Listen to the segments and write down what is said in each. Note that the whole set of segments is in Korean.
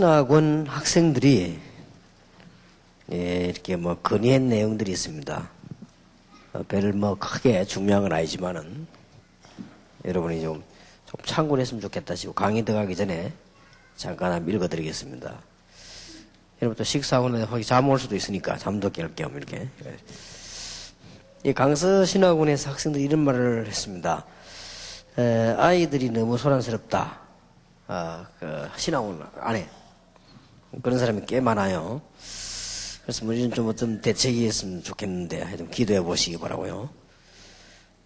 신학원 학생들이 이렇게 뭐 건의한 내용들이 있습니다. 별 뭐 크게 중요한 건 아니지만은 여러분이 좀 참고를 했으면 좋겠다 싶고 강의 들어가기 전에 잠깐 한번 읽어드리겠습니다. 여러분 또 식사하고 혹시 잠 올 수도 있으니까 잠도 깰 겸 이렇게. 이 강서 신학원에서 학생들이 이런 말을 했습니다. 아이들이 너무 소란스럽다. 그 신학원 안에 그런 사람이 꽤 많아요. 그래서 우리는 좀 어떤 대책이 있으면 좋겠는데 좀 기도해 보시기 바라고요.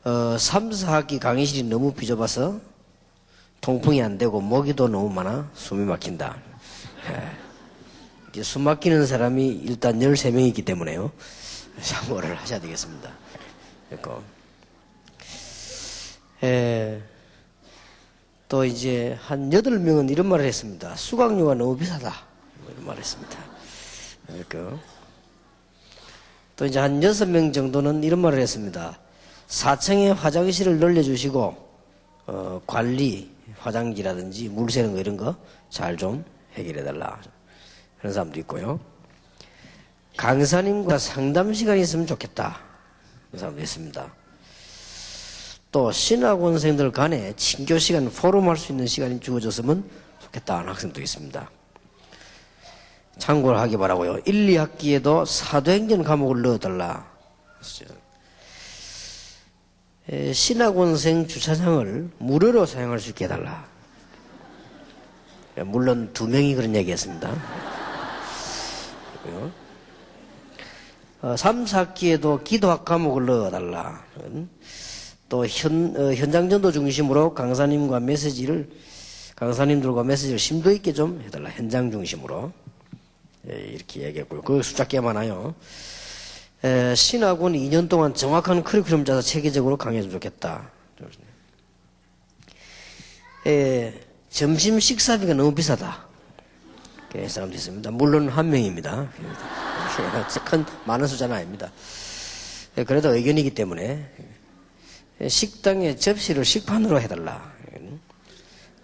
3, 4학기 강의실이 너무 비좁아서 통풍이 안 되고 모기도 너무 많아 숨이 막힌다. 숨 막히는 사람이 일단 13명이 있기 때문에요. 참고를 하셔야 되겠습니다. 또 이제 한 8명은 이런 말을 했습니다. 수강료가 너무 비싸다. 이런 말을 했습니다. 또 이제 한 6명 정도는 이런 말을 했습니다. 4층에 화장실을 늘려주시고 관리, 화장기라든지 물 새는 거 이런 거 잘 좀 해결해달라. 그런 사람도 있고요. 강사님과 상담 시간이 있으면 좋겠다. 그런 사람도 있습니다. 또 신학원생들 간에 친교 시간, 포럼할 수 있는 시간이 주어졌으면 좋겠다 하는 학생도 있습니다. 참고를 하기 바라고요. 1, 2학기에도 사도행전 과목을 넣어달라. 신학원생 주차장을 무료로 사용할 수 있게 해달라. 물론 2명이 그런 얘기했습니다. 3, 4학기에도 기도학 과목을 넣어달라. 또 현장전도 중심으로 강사님들과 메시지를 심도 있게 좀 해달라. 현장 중심으로. 이렇게 얘기했고요. 그 숫자 꽤 많아요. 신학원 2년 동안 정확한 커리큘럼 짜서 체계적으로 강의했으면 좋겠다. 점심 식사비가 너무 비싸다. 그런 사람도 있습니다. 물론 1명입니다. 많은 숫자는 아닙니다. 그래도 의견이기 때문에 식당에 접시를 식판으로 해달라.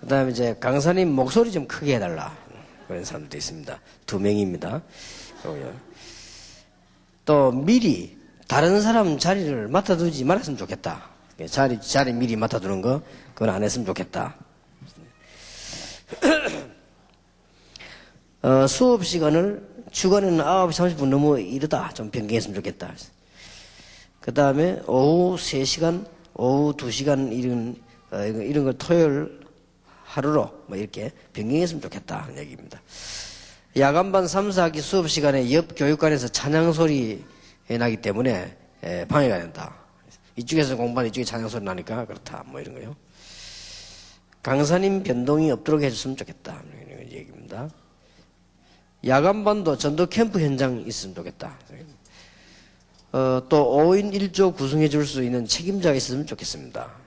그 다음에 이제 강사님 목소리 좀 크게 해달라. 그런 사람도 있습니다. 2명입니다. 또 미리 다른 사람 자리를 맡아두지 말았으면 좋겠다. 자리 미리 맡아두는 거 그건 안 했으면 좋겠다. 수업 시간을 주간에는 9시 30분 너무 이르다. 좀 변경했으면 좋겠다. 그 다음에 오후 3시간, 오후 2시간 이런 걸 토요일 하루로 뭐 이렇게 변경했으면 좋겠다 하는 얘기입니다. 야간반 3, 4학기 수업 시간에 옆 교육관에서 찬양 소리 나기 때문에 방해가 된다. 이쪽에서 공부하는 이쪽에 찬양 소리 나니까 그렇다. 뭐 이런 거요. 강사님 변동이 없도록 해줬으면 좋겠다. 이런 얘기입니다. 야간반도 전도 캠프 현장 있으면 좋겠다. 또 5인 1조 구성해 줄 수 있는 책임자가 있으면 좋겠습니다.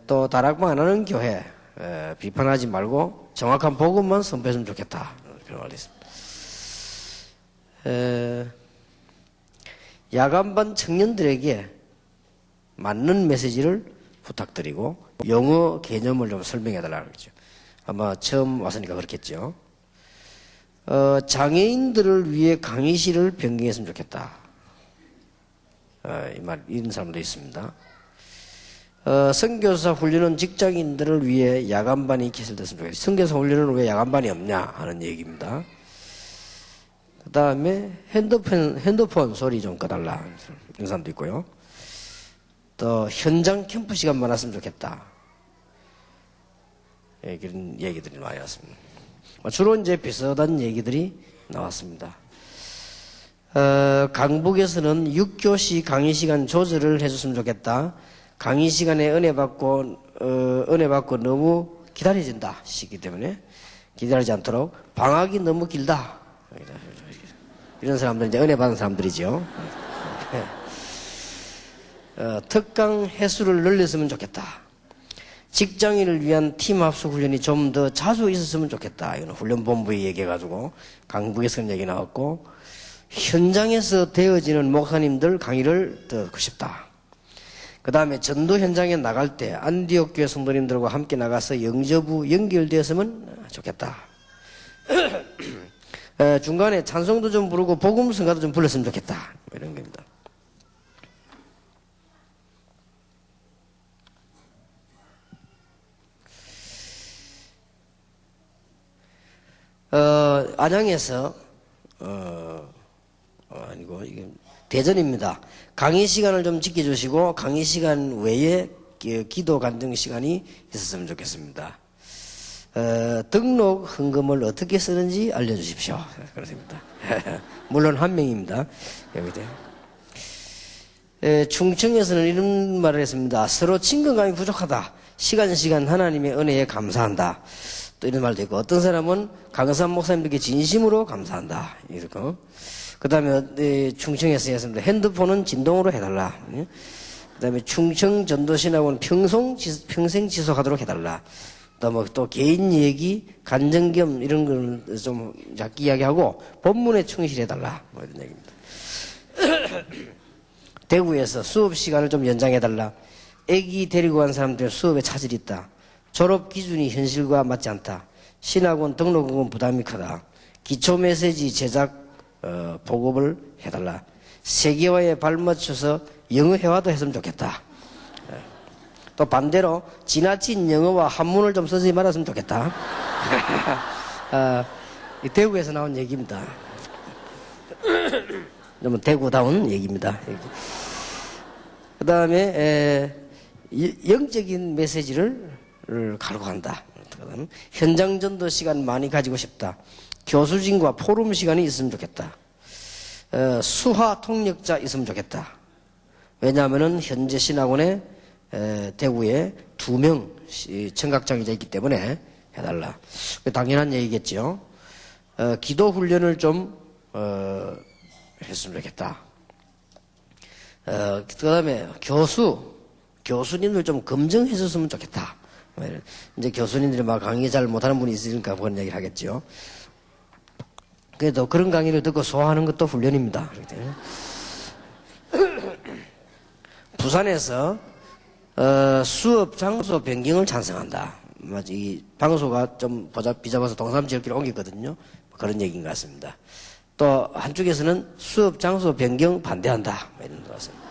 또 다락방 안 하는 교회 비판하지 말고 정확한 복음만 선포했으면 좋겠다. 그런 말이 있습니다. 야간반 청년들에게 맞는 메시지를 부탁드리고 영어 개념을 좀 설명해 달라고 그러죠. 아마 처음 왔으니까 그렇겠죠. 장애인들을 위해 강의실을 변경했으면 좋겠다. 이런 사람도 있습니다. 선교사 훈련은 직장인들을 위해 야간반이 개설됐으면 좋겠다. 선교사 훈련은 왜 야간반이 없냐 하는 얘기입니다. 그 다음에 핸드폰 소리 좀 꺼달라. 이런 사람도 있고요. 또 현장 캠프 시간 많았으면 좋겠다. 그런 얘기들이 많이 왔습니다. 주로 이제 비슷한 얘기들이 나왔습니다. 강북에서는 6교시 강의 시간 조절을 해줬으면 좋겠다. 강의 시간에 은혜 받고 너무 기다려진다 시기 때문에 기다리지 않도록 방학이 너무 길다. 이런 사람들 이제 은혜 받은 사람들이죠. 특강 횟수를 늘렸으면 좋겠다. 직장인을 위한 팀 합숙 훈련이 좀 더 자주 있었으면 좋겠다. 이건 훈련본부에 얘기해가지고 강북에서 얘기 나왔고 현장에서 되어지는 목사님들 강의를 듣고 싶다. 그 다음에 전도 현장에 나갈 때 안디옥 교회 성도님들과 함께 나가서 영접부 연결되었으면 좋겠다. 중간에 찬송도 좀 부르고 복음성가도 좀 불렀으면 좋겠다. 이런 겁니다. 안양에서 아니고 이게 대전입니다. 강의 시간을 좀 지켜주시고 강의 시간 외에 기도 간증 시간이 있었으면 좋겠습니다. 등록 헌금을 어떻게 쓰는지 알려주십시오. 그렇습니다. 물론 한 명입니다. 충청에서는 이런 말을 했습니다. 서로 친근감이 부족하다. 시간 하나님의 은혜에 감사한다. 또 이런 말도 있고, 어떤 사람은 강산 목사님들께 진심으로 감사한다. 이렇게. 그 다음에 충청에서 했습니다. 핸드폰은 진동으로 해달라. 그 다음에 충청 전도신학원 평생 지속하도록 해달라. 또 개인 얘기, 간증겸 이런 걸 좀 작게 이야기하고 본문에 충실해달라. 뭐 이런 얘기입니다. 대구에서 수업 시간을 좀 연장해달라. 애기 데리고 간 사람들 수업에 차질이 있다. 졸업 기준이 현실과 맞지 않다. 신학원 등록금은 부담이 크다. 기초 메시지 제작 보급을 해달라. 세계화에 발맞춰서 영어 회화도 했으면 좋겠다. 또 반대로 지나친 영어와 한문을 좀 쓰지 말았으면 좋겠다. 대구에서 나온 얘기입니다. 좀 대구다운 얘기입니다. 그 다음에 영적인 메시지를 가르고 간다. 현장 전도 시간 많이 가지고 싶다. 교수진과 포럼 시간이 있으면 좋겠다. 수화 통역자 있으면 좋겠다. 왜냐하면은 현재 신학원에 대구에 2명 청각장애자 있기 때문에 해달라. 당연한 얘기겠죠. 기도 훈련을 좀 했으면 좋겠다. 그 다음에 교수님들 좀 검증해 줬으면 좋겠다. 이제 교수님들이 막 강의 잘 못하는 분이 있으니까 그런 얘기를 하겠죠. 그래도 그런 강의를 듣고 소화하는 것도 훈련입니다. 부산에서 수업 장소 변경을 찬성한다. 이 방소가 좀 비잡아서 동삼 지역기로 옮겼거든요. 그런 얘기인 것 같습니다. 또 한쪽에서는 수업 장소 변경 반대한다. 이런 것 같습니다.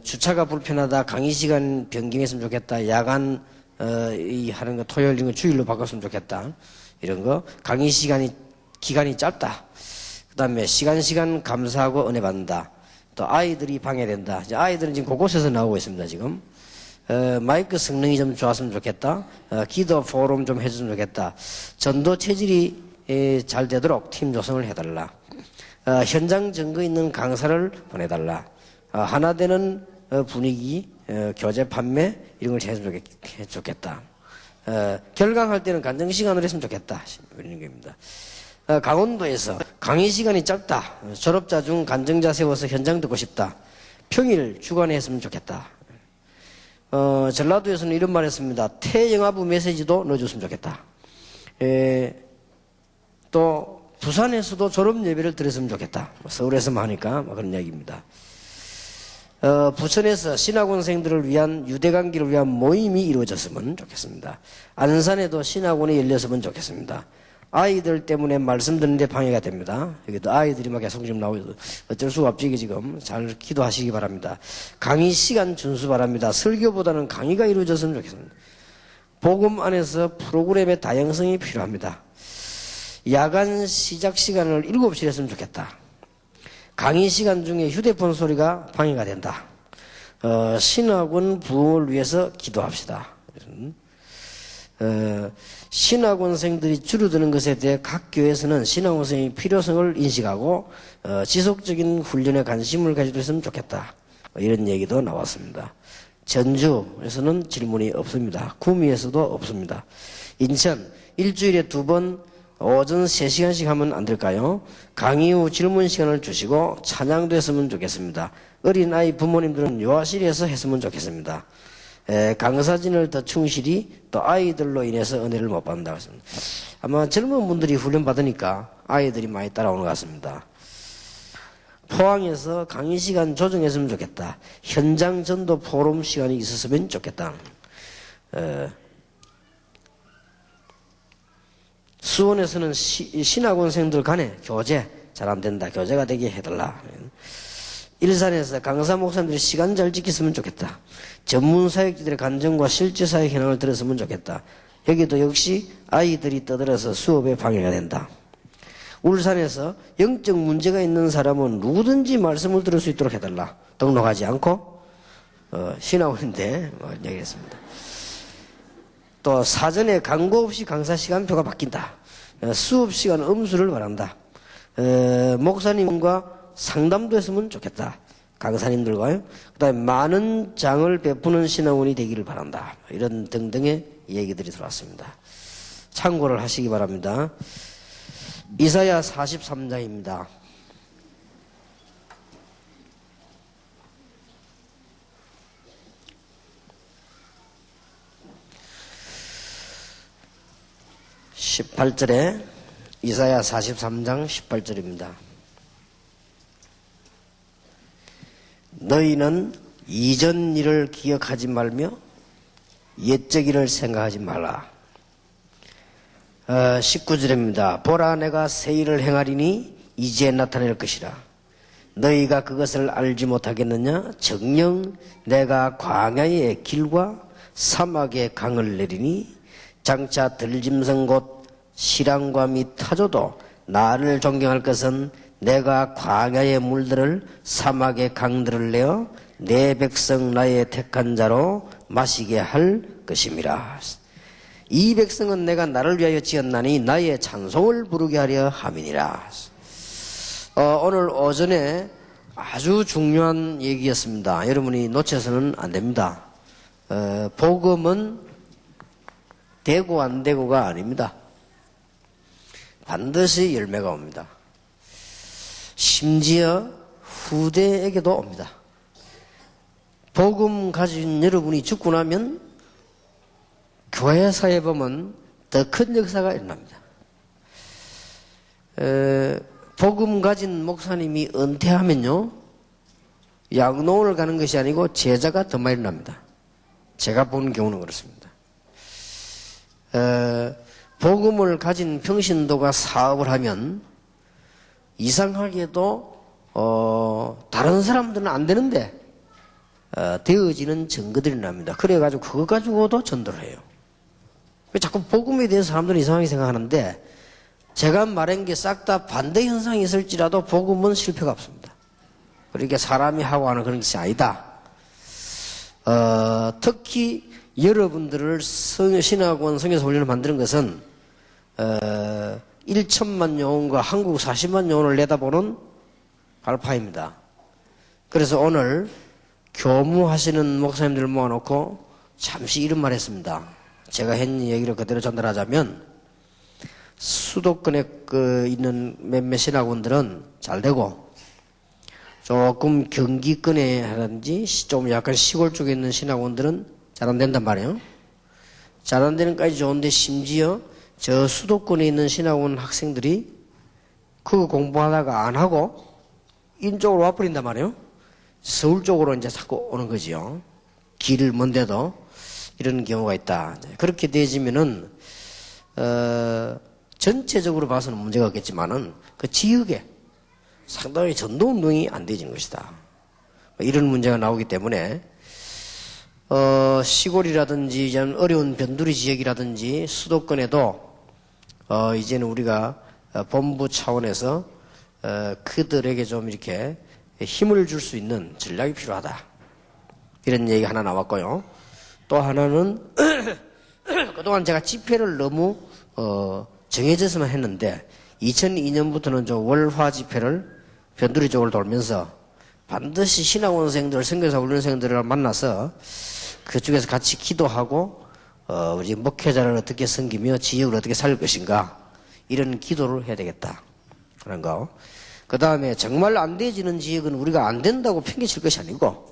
주차가 불편하다. 강의 시간 변경했으면 좋겠다. 야간 하는 거 토요일 이런 거 주일로 바꿨으면 좋겠다. 이런 거. 강의 기간이 짧다. 그 다음에 시간 감사하고 은혜 받는다. 또 아이들이 방해된다. 이제 아이들은 지금 곳곳에서 나오고 있습니다. 지금 마이크 성능이 좀 좋았으면 좋겠다. 기도 포럼 좀 해줬으면 좋겠다. 전도 체질이 잘 되도록 팀 조성을 해달라. 현장 증거 있는 강사를 보내달라. 하나 되는 분위기, 교재 판매 이런 걸 해주면 좋겠다. 결강할 때는 간증 시간을 했으면 좋겠다. 이런 겁니다. 강원도에서 강의 시간이 짧다. 졸업자 중 간증자 세워서 현장 듣고 싶다. 평일 주간에 했으면 좋겠다. 전라도에서는 이런 말 했습니다. 태영아부 메시지도 넣어줬으면 좋겠다. 또 부산에서도 졸업 예배를 드렸으면 좋겠다. 서울에서만 하니까 그런 얘기입니다. 부천에서 신학원생들을 위한 유대관계를 위한 모임이 이루어졌으면 좋겠습니다. 안산에도 신학원이 열렸으면 좋겠습니다. 아이들 때문에 말씀 듣는데 방해가 됩니다. 여기도 아이들이 막 계속 좀 나오고 어쩔 수가 없지. 지금 잘 기도하시기 바랍니다. 강의 시간 준수 바랍니다. 설교보다는 강의가 이루어졌으면 좋겠습니다. 복음 안에서 프로그램의 다양성이 필요합니다. 야간 시작 시간을 7시에 했으면 좋겠다. 강의 시간 중에 휴대폰 소리가 방해가 된다. 신학원 부흥을 위해서 기도합시다. 신학원생들이 줄어드는 것에 대해 각 교회에서는 신학원생의 필요성을 인식하고 지속적인 훈련에 관심을 가지셨으면 좋겠다. 이런 얘기도 나왔습니다. 전주에서는 질문이 없습니다. 구미에서도 없습니다. 인천 일주일에 2번 오전 3시간씩 하면 안 될까요? 강의 후 질문 시간을 주시고 찬양도 했으면 좋겠습니다. 어린아이 부모님들은 요아실에서 했으면 좋겠습니다. 강사진을 더 충실히 또 아이들로 인해서 은혜를 못 받는다고 했습니다. 아마 젊은 분들이 훈련 받으니까 아이들이 많이 따라오는 것 같습니다. 포항에서 강의 시간 조정했으면 좋겠다. 현장 전도 포럼 시간이 있었으면 좋겠다. 수원에서는 신학원생들 간에 교제 잘 안 된다. 교제가 되게 해달라. 일산에서 강사 목사님들이 시간 잘 지켰으면 좋겠다. 전문 사역지들의 간증과 실제 사역 현황을 들었으면 좋겠다. 여기도 역시 아이들이 떠들어서 수업에 방해가 된다. 울산에서 영적 문제가 있는 사람은 누구든지 말씀을 들을 수 있도록 해달라. 등록하지 않고 신학원인데 얘기했습니다. 또 사전에 광고 없이 강사 시간표가 바뀐다. 수업 시간 음수를 바란다. 목사님과 상담도 했으면 좋겠다. 강사님들과요. 그 다음에 많은 장을 베푸는 신학원이 되기를 바란다. 이런 등등의 얘기들이 들어왔습니다. 참고를 하시기 바랍니다. 이사야 43장입니다. (18절에) 이사야 43장 18절입니다. 너희는 이전 일을 기억하지 말며 옛적 일을 생각하지 말라. 19절입니다. 보라, 내가 새 일을 행하리니 이제 나타낼 것이라. 너희가 그것을 알지 못하겠느냐? 정녕 내가 광야의 길과 사막의 강을 내리니 장차 들짐승 곧 시랑과 및 타조도 나를 존경할 것은 내가 광야의 물들을 사막의 강들을 내어 내 백성 나의 택한 자로 마시게 할 것임이라. 이 백성은 내가 나를 위하여 지었나니 나의 찬송을 부르게 하려 함이니라. 오늘 오전에 아주 중요한 얘기였습니다. 여러분이 놓쳐서는 안 됩니다. 복음은 되고 안 되고가 아닙니다. 반드시 열매가 옵니다. 심지어 후대에게도 옵니다. 복음 가진 여러분이 죽고 나면 교회사에 보면 더 큰 역사가 일어납니다. 복음 가진 목사님이 은퇴하면요, 양로원을 가는 것이 아니고 제자가 더 많이 일어납니다. 제가 본 경우는 그렇습니다. 복음을 가진 평신도가 사업을 하면 이상하게도 다른 사람들은 안 되는데 되어지는 증거들이 납니다. 그래가지고 그거 가지고도 전도를 해요. 자꾸 복음에 대해서 사람들은 이상하게 생각하는데, 제가 말한 게 싹 다 반대 현상이 있을지라도 복음은 실패가 없습니다. 그러니까 사람이 하고 하는 그런 것이 아니다. 특히 여러분들을 신학원 성경에서 훈련을 만드는 것은 1천만 영혼과 한국 40만 영혼을 내다보는 발파입니다. 그래서 오늘 교무하시는 목사님들을 모아놓고 잠시 이런 말 했습니다. 제가 했는 얘기를 그대로 전달하자면, 수도권에 있는 몇몇 신학원들은 잘 되고, 조금 경기권에 하든지 좀 약간 시골 쪽에 있는 신학원들은 잘 안 된단 말이에요. 잘 안 되는 까지 좋은데, 심지어 저 수도권에 있는 신학원 학생들이 그거 공부하다가 안 하고 인쪽으로 와버린단 말이에요. 서울 쪽으로 이제 자꾸 오는 거지요. 길을 먼데도 이런 경우가 있다. 그렇게 되어지면은 전체적으로 봐서는 문제가 없겠지만은 그 지역에 상당히 전도운동이 안 되어지는 것이다. 이런 문제가 나오기 때문에 시골이라든지 어려운 변두리 지역이라든지 수도권에도 이제는 우리가 본부 차원에서 그들에게 좀 이렇게 힘을 줄 수 있는 전략이 필요하다. 이런 얘기 하나 나왔고요. 또 하나는 그동안 제가 집회를 너무 정해져서만 했는데 2002년부터는 좀 월화 집회를 변두리 쪽을 돌면서 반드시 신학원생들, 선교사 훈련생들을 만나서 그쪽에서 같이 기도하고 우리 목회자를 어떻게 섬기며 지역을 어떻게 살 것인가, 이런 기도를 해야 되겠다 그런 거. 그 다음에 정말 안 되어지는 지역은 우리가 안 된다고 팽개칠 것이 아니고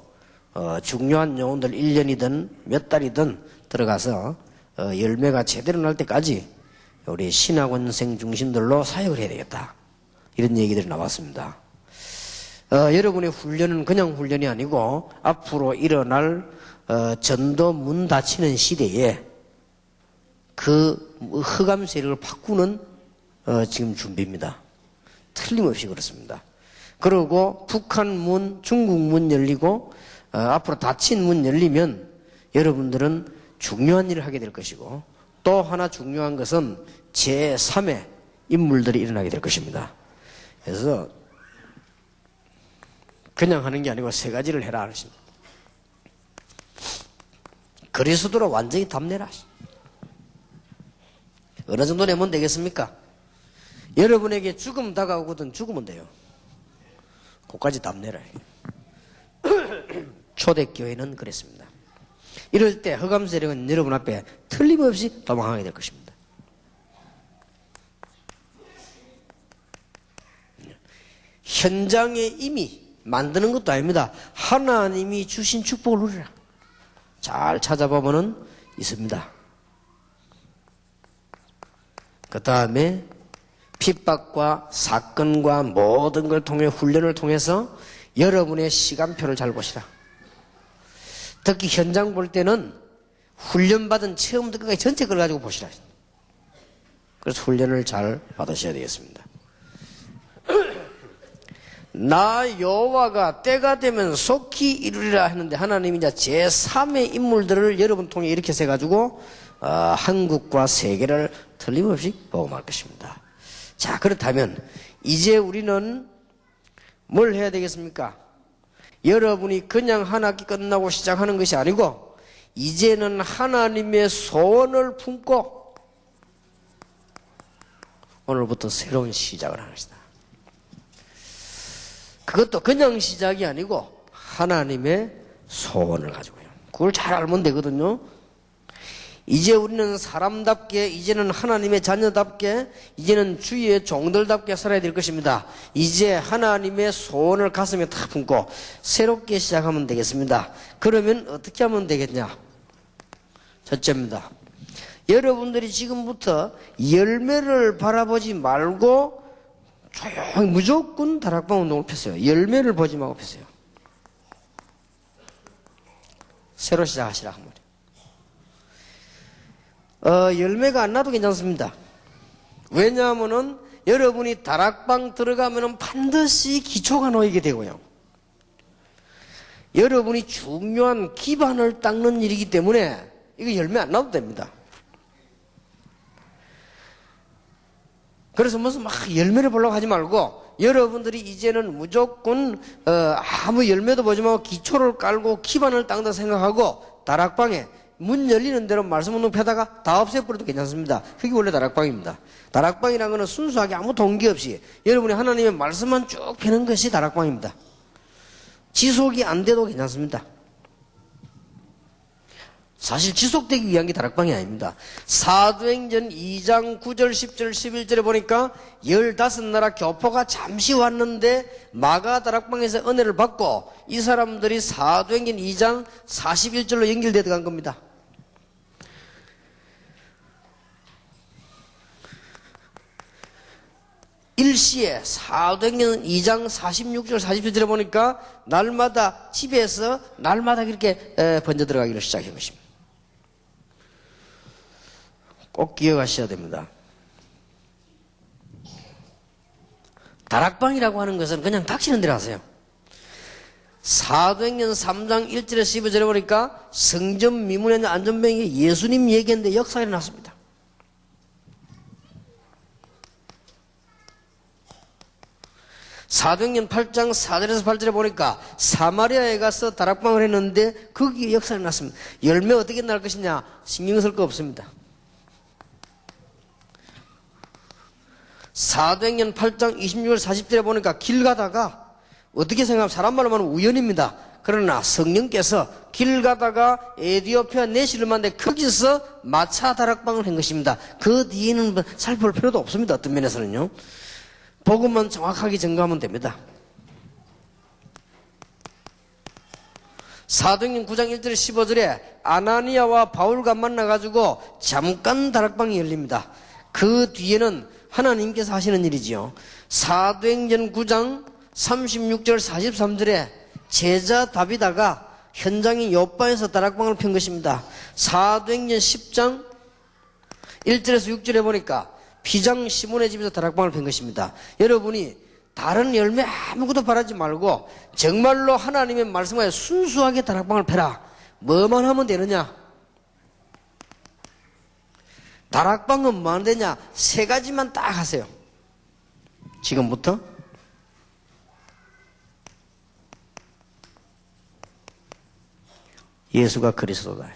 중요한 영혼들 1년이든 몇 달이든 들어가서 열매가 제대로 날 때까지 우리 신학원생 중심들로 사역을 해야 되겠다, 이런 얘기들이 나왔습니다. 여러분의 훈련은 그냥 훈련이 아니고 앞으로 일어날 전도 문 닫히는 시대에 그 흑암 세력을 바꾸는 지금 준비입니다. 틀림없이 그렇습니다. 그리고 북한 문, 중국 문 열리고 앞으로 닫힌 문 열리면 여러분들은 중요한 일을 하게 될 것이고, 또 하나 중요한 것은 제3의 인물들이 일어나게 될 것입니다. 그래서 그냥 하는 게 아니고 세 가지를 해라 하십니다. 그리스도로 완전히 답내라. 어느 정도 내면 되겠습니까? 여러분에게 죽음 다가오거든 죽으면 돼요. 그까지 답내라. 초대교회는 그랬습니다. 이럴 때 흑암 세력은 여러분 앞에 틀림없이 도망하게 될 것입니다. 현장에 이미 만드는 것도 아닙니다. 하나님이 주신 축복을 누리라. 잘 찾아보면은 있습니다. 그 다음에 핍박과 사건과 모든 걸 통해 훈련을 통해서 여러분의 시간표를 잘 보시라. 특히 현장 볼 때는 훈련받은 처음부터 끝까지 전체 걸 가지고 보시라. 그래서 훈련을 잘 받으셔야 되겠습니다. 나 여호와가 때가 되면 속히 이루리라 했는데 하나님이 이제 제3의 인물들을 여러분 통해 이렇게 세가지고 한국과 세계를 틀림없이 보험할 것입니다. 자, 그렇다면 이제 우리는 뭘 해야 되겠습니까? 여러분이 그냥 한 학기 끝나고 시작하는 것이 아니고 이제는 하나님의 소원을 품고 오늘부터 새로운 시작을 하는 것이다. 그것도 그냥 시작이 아니고 하나님의 소원을 가지고요. 그걸 잘 알면 되거든요. 이제 우리는 사람답게, 이제는 하나님의 자녀답게, 이제는 주의 종들답게 살아야 될 것입니다. 이제 하나님의 소원을 가슴에 탁 품고 새롭게 시작하면 되겠습니다. 그러면 어떻게 하면 되겠냐? 첫째입니다. 여러분들이 지금부터 열매를 바라보지 말고 조용히 무조건 다락방 운동을 폈어요. 열매를 보지 말고 폈어요. 새로 시작하시라 한 말이에요. 열매가 안 나도 괜찮습니다. 왜냐하면은 여러분이 다락방 들어가면은 반드시 기초가 놓이게 되고요. 여러분이 중요한 기반을 닦는 일이기 때문에 이거 열매 안 나도 됩니다. 그래서 무슨 막 열매를 보려고 하지 말고 여러분들이 이제는 무조건 아무 열매도 보지 말고 기초를 깔고 기반을 닦는다 생각하고 다락방에 문 열리는 대로 말씀 운동 펴다가 다 없애버려도 괜찮습니다. 그게 원래 다락방입니다. 다락방이라는 것은 순수하게 아무 동기 없이 여러분이 하나님의 말씀만 쭉 펴는 것이 다락방입니다. 지속이 안 돼도 괜찮습니다. 사실 지속되기 위한 게 다락방이 아닙니다. 사도행전 2장 9절 10절 11절에 보니까 15나라 교포가 잠시 왔는데 마가 다락방에서 은혜를 받고 이 사람들이 사도행전 2장 41절로 연결되어 간 겁니다. 일시에 사도행전 2장 46절 47절에 보니까 날마다 집에서 날마다 그렇게 번져 들어가기를 시작한 것입니다. 꼭 기억하셔야 됩니다. 다락방이라고 하는 것은 그냥 닥치는 대로 하세요. 사도행전 3장 1절에 12절에 보니까 성전 미문에 있는 안전병이 예수님 얘기했는데 역사가 일어났습니다. 사도행전 8장 4절에서 8절에 보니까 사마리아에 가서 다락방을 했는데 거기에 역사가 일어났습니다. 열매 어떻게 날 것이냐 신경 쓸 거 없습니다. 사도행전 8장 26절 40절에 보니까 길 가다가 어떻게 생각하면 사람 말로 하면 우연입니다. 그러나 성령께서 길 가다가 에디오피아 내시를 만났는데 거기서 마차 다락방을 한 것입니다. 그 뒤에는 살펴볼 필요도 없습니다. 어떤 면에서는요. 복음만 정확하게 전가하면 됩니다. 사도행전 9장 1절 15절에 아나니아와 바울과 만나가지고 잠깐 다락방이 열립니다. 그 뒤에는 하나님께서 하시는 일이지요. 사도행전 9장 36절 43절에 제자 다비다가 현장인 요바에서 다락방을 편 것입니다. 사도행전 10장 1절에서 6절에 보니까 피장 시몬의 집에서 다락방을 편 것입니다. 여러분이 다른 열매 아무것도 바라지 말고 정말로 하나님의 말씀에 순수하게 다락방을 펴라. 뭐만 하면 되느냐? 다락방은 뭐 하면 되냐? 세 가지만 딱 하세요. 지금부터 예수가 그리스도다.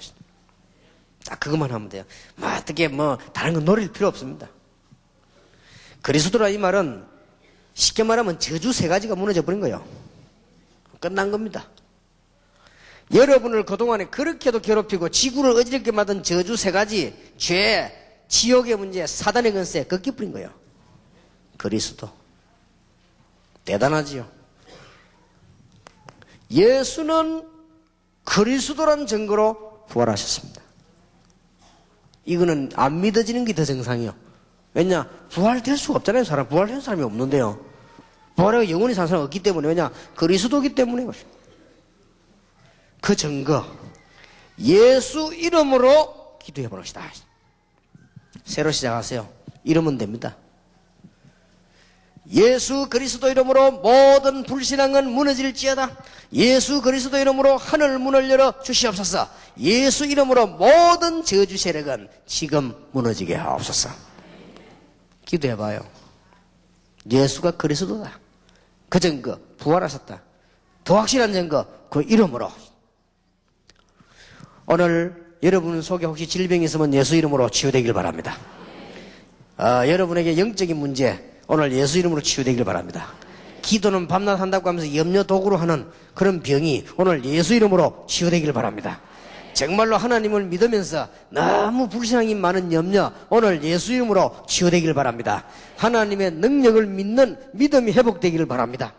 딱 그것만 하면 돼요. 어떻게 다른 건 노릴 필요 없습니다. 그리스도라 이 말은 쉽게 말하면 저주 세 가지가 무너져 버린 거예요. 끝난 겁니다. 여러분을 그동안에 그렇게도 괴롭히고 지구를 어지럽게 만든 저주 세 가지, 죄, 지옥의 문제, 사단의 건세 꺾여버린 거예요. 그리스도. 대단하지요. 예수는 그리스도란 증거로 부활하셨습니다. 이거는 안 믿어지는 게 더 정상이요. 왜냐? 부활될 수가 없잖아요. 사람 부활된 사람이 없는데요. 부활하고 영원히 사는 사람이 없기 때문에. 왜냐? 그리스도기 때문에. 그 증거, 예수 이름으로 기도해 보시다. 새로 시작하세요. 이러면 됩니다. 예수 그리스도 이름으로 모든 불신앙은 무너질지어다. 예수 그리스도 이름으로 하늘 문을 열어 주시옵소서. 예수 이름으로 모든 저주 세력은 지금 무너지게 하옵소서. 기도해봐요. 예수가 그리스도다. 그 증거, 부활하셨다. 더 확실한 증거, 그 이름으로. 오늘 여러분 속에 혹시 질병이 있으면 예수 이름으로 치유되길 바랍니다. 여러분에게 영적인 문제, 오늘 예수 이름으로 치유되길 바랍니다. 기도는 밤낮 한다고 하면서 염려 도구로 하는 그런 병이 오늘 예수 이름으로 치유되길 바랍니다. 정말로 하나님을 믿으면서 너무 불신앙이 많은 염려, 오늘 예수 이름으로 치유되길 바랍니다. 하나님의 능력을 믿는 믿음이 회복되기를 바랍니다.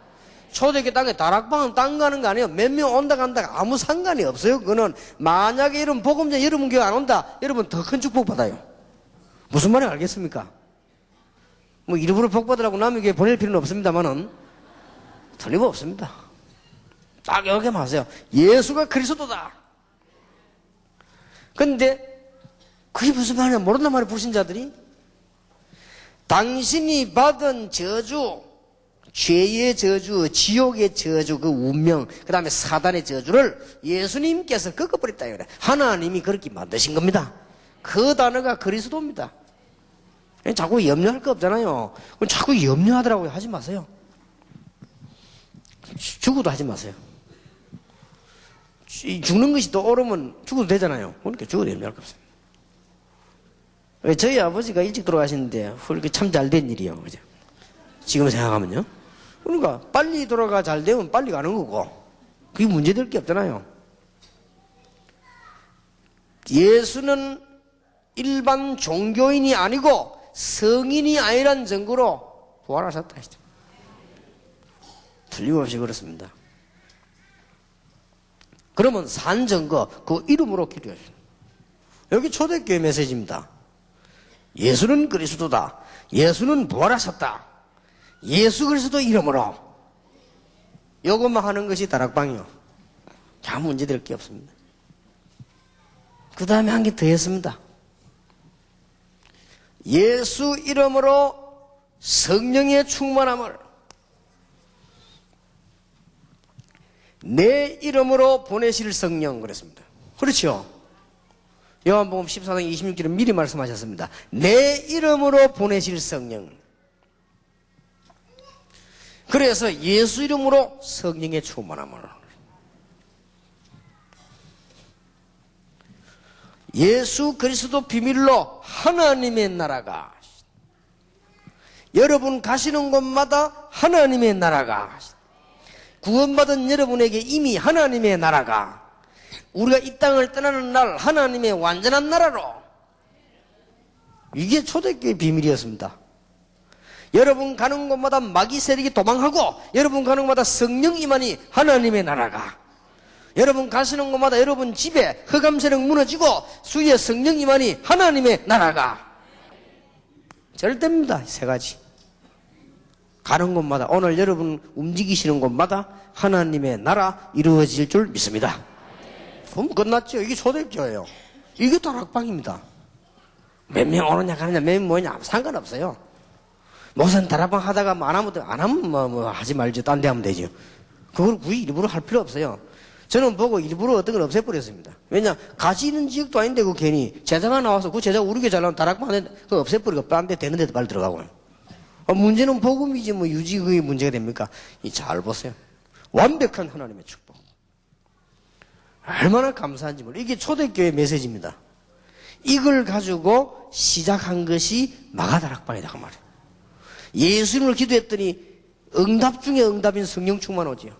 초대교회 땅에 다락방은 땅 가는 거 아니에요. 몇 명 온다 간다 아무 상관이 없어요. 그거는 만약에 여러분 복음자 여러분 교회 안 온다, 여러분 더 큰 축복 받아요. 무슨 말인지 알겠습니까? 일부러 복 받으라고 남의 교회 보낼 필요는 없습니다만은 틀림없습니다. 딱 여기만 하세요. 예수가 그리스도다. 근데 그게 무슨 말이냐? 모른단 말이에요. 불신자들이. 당신이 받은 저주, 죄의 저주, 지옥의 저주, 그 운명, 그 다음에 사단의 저주를 예수님께서 꺾어버렸다. 하나님이 그렇게 만드신 겁니다. 그 단어가 그리스도입니다. 자꾸 염려할 거 없잖아요. 자꾸 염려하더라고요. 하지 마세요. 죽어도 하지 마세요. 죽는 것이 또 오르면 죽어도 되잖아요. 그러니까 죽어도 염려할 거 없어요. 저희 아버지가 일찍 돌아가시는데 참 잘 된 일이요. 그죠? 지금 생각하면요. 그러니까 빨리 돌아가 잘 되면 빨리 가는 거고 그게 문제될 게 없잖아요. 예수는 일반 종교인이 아니고 성인이 아니란 증거로 부활하셨다. 틀림없이 그렇습니다. 그러면 산 증거, 그 이름으로 기도했습니다. 여기 초대교회 메시지입니다. 예수는 그리스도다. 예수는 부활하셨다. 예수 그리스도 이름으로. 이것만 하는 것이 다락방이요. 아무 문제될 게 없습니다. 그 다음에 한 개 더 했습니다. 예수 이름으로 성령의 충만함을 내 이름으로 보내실 성령 그랬습니다. 그렇죠? 요한복음 14장 26절에 미리 말씀하셨습니다. 내 이름으로 보내실 성령. 그래서 예수 이름으로 성령의 충만함을. 예수 그리스도 비밀로 하나님의 나라가, 여러분 가시는 곳마다 하나님의 나라가, 구원받은 여러분에게 이미 하나님의 나라가, 우리가 이 땅을 떠나는 날 하나님의 완전한 나라로. 이게 초대교회의 비밀이었습니다. 여러분 가는 곳마다 마귀 세력이 도망하고, 여러분 가는 곳마다 성령 임하니 하나님의 나라가, 여러분 가시는 곳마다 여러분 집에 흑암 세력 무너지고 수의 성령 임하니 하나님의 나라가. 절대입니다. 세 가지. 가는 곳마다, 오늘 여러분 움직이시는 곳마다 하나님의 나라 이루어질 줄 믿습니다. 그럼 끝났죠. 이게 초대교회예요. 이게 다락방입니다. 몇 명 오느냐 가느냐 몇 명 뭐냐 상관없어요. 목사님 다락방 하다가 뭐 안 하면 뭐 하지 말지 딴 데 하면 되죠. 그걸 굳이 일부러 할 필요 없어요. 저는 보고 일부러 어떤 걸 없애버렸습니다. 왜냐 가지 있는 지역도 아닌데 그 괜히 제자가 나와서 그 제자가 우리게 잘 나오면 다락방 하는데 그거 없애버리고 딴 데 되는 데도 빨리 들어가고요. 문제는 복음이지 뭐 유지 그게 문제가 됩니까? 잘 보세요. 완벽한 하나님의 축복. 얼마나 감사한지 몰라요. 이게 초대교회 메시지입니다. 이걸 가지고 시작한 것이 마가다락방이다 그 말이에요. 예수님을 기도했더니 응답 중에 응답인 성령 충만 오지요.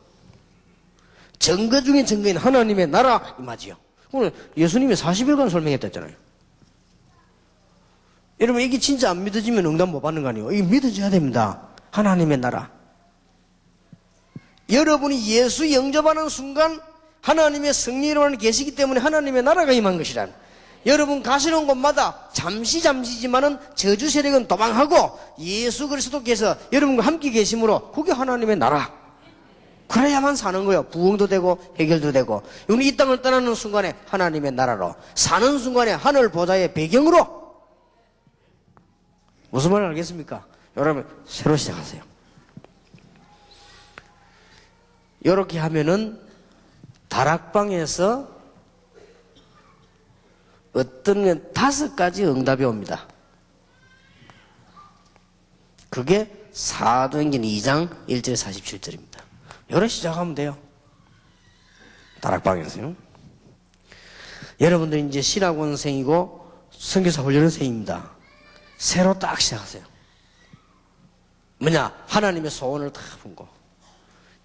증거 중에 증거인 하나님의 나라 임하지요. 오늘 예수님이 40일간 설명했다잖아요. 여러분 이게 진짜 안 믿어지면 응답 못 받는 거 아니에요. 이게 믿어져야 됩니다. 하나님의 나라. 여러분이 예수 영접하는 순간 하나님의 성령이라는 계시기 때문에 하나님의 나라가 임한 것이란. 여러분 가시는 곳마다 잠시지만은 저주 세력은 도망하고 예수 그리스도께서 여러분과 함께 계심으로 그게 하나님의 나라. 그래야만 사는 거예요. 부흥도 되고 해결도 되고. 우리 이 땅을 떠나는 순간에 하나님의 나라로, 사는 순간에 하늘 보좌의 배경으로. 무슨 말 알겠습니까? 여러분 새로 시작하세요. 이렇게 하면은 다락방에서 어떤 5가지 응답이 옵니다. 그게 사도행전 2장 1절 47절입니다. 여러 시작하면 돼요. 다락방에서요. 여러분들 이제 신학원생이고 선교사 훈련생입니다. 새로 딱 시작하세요. 뭐냐? 하나님의 소원을 다 품고.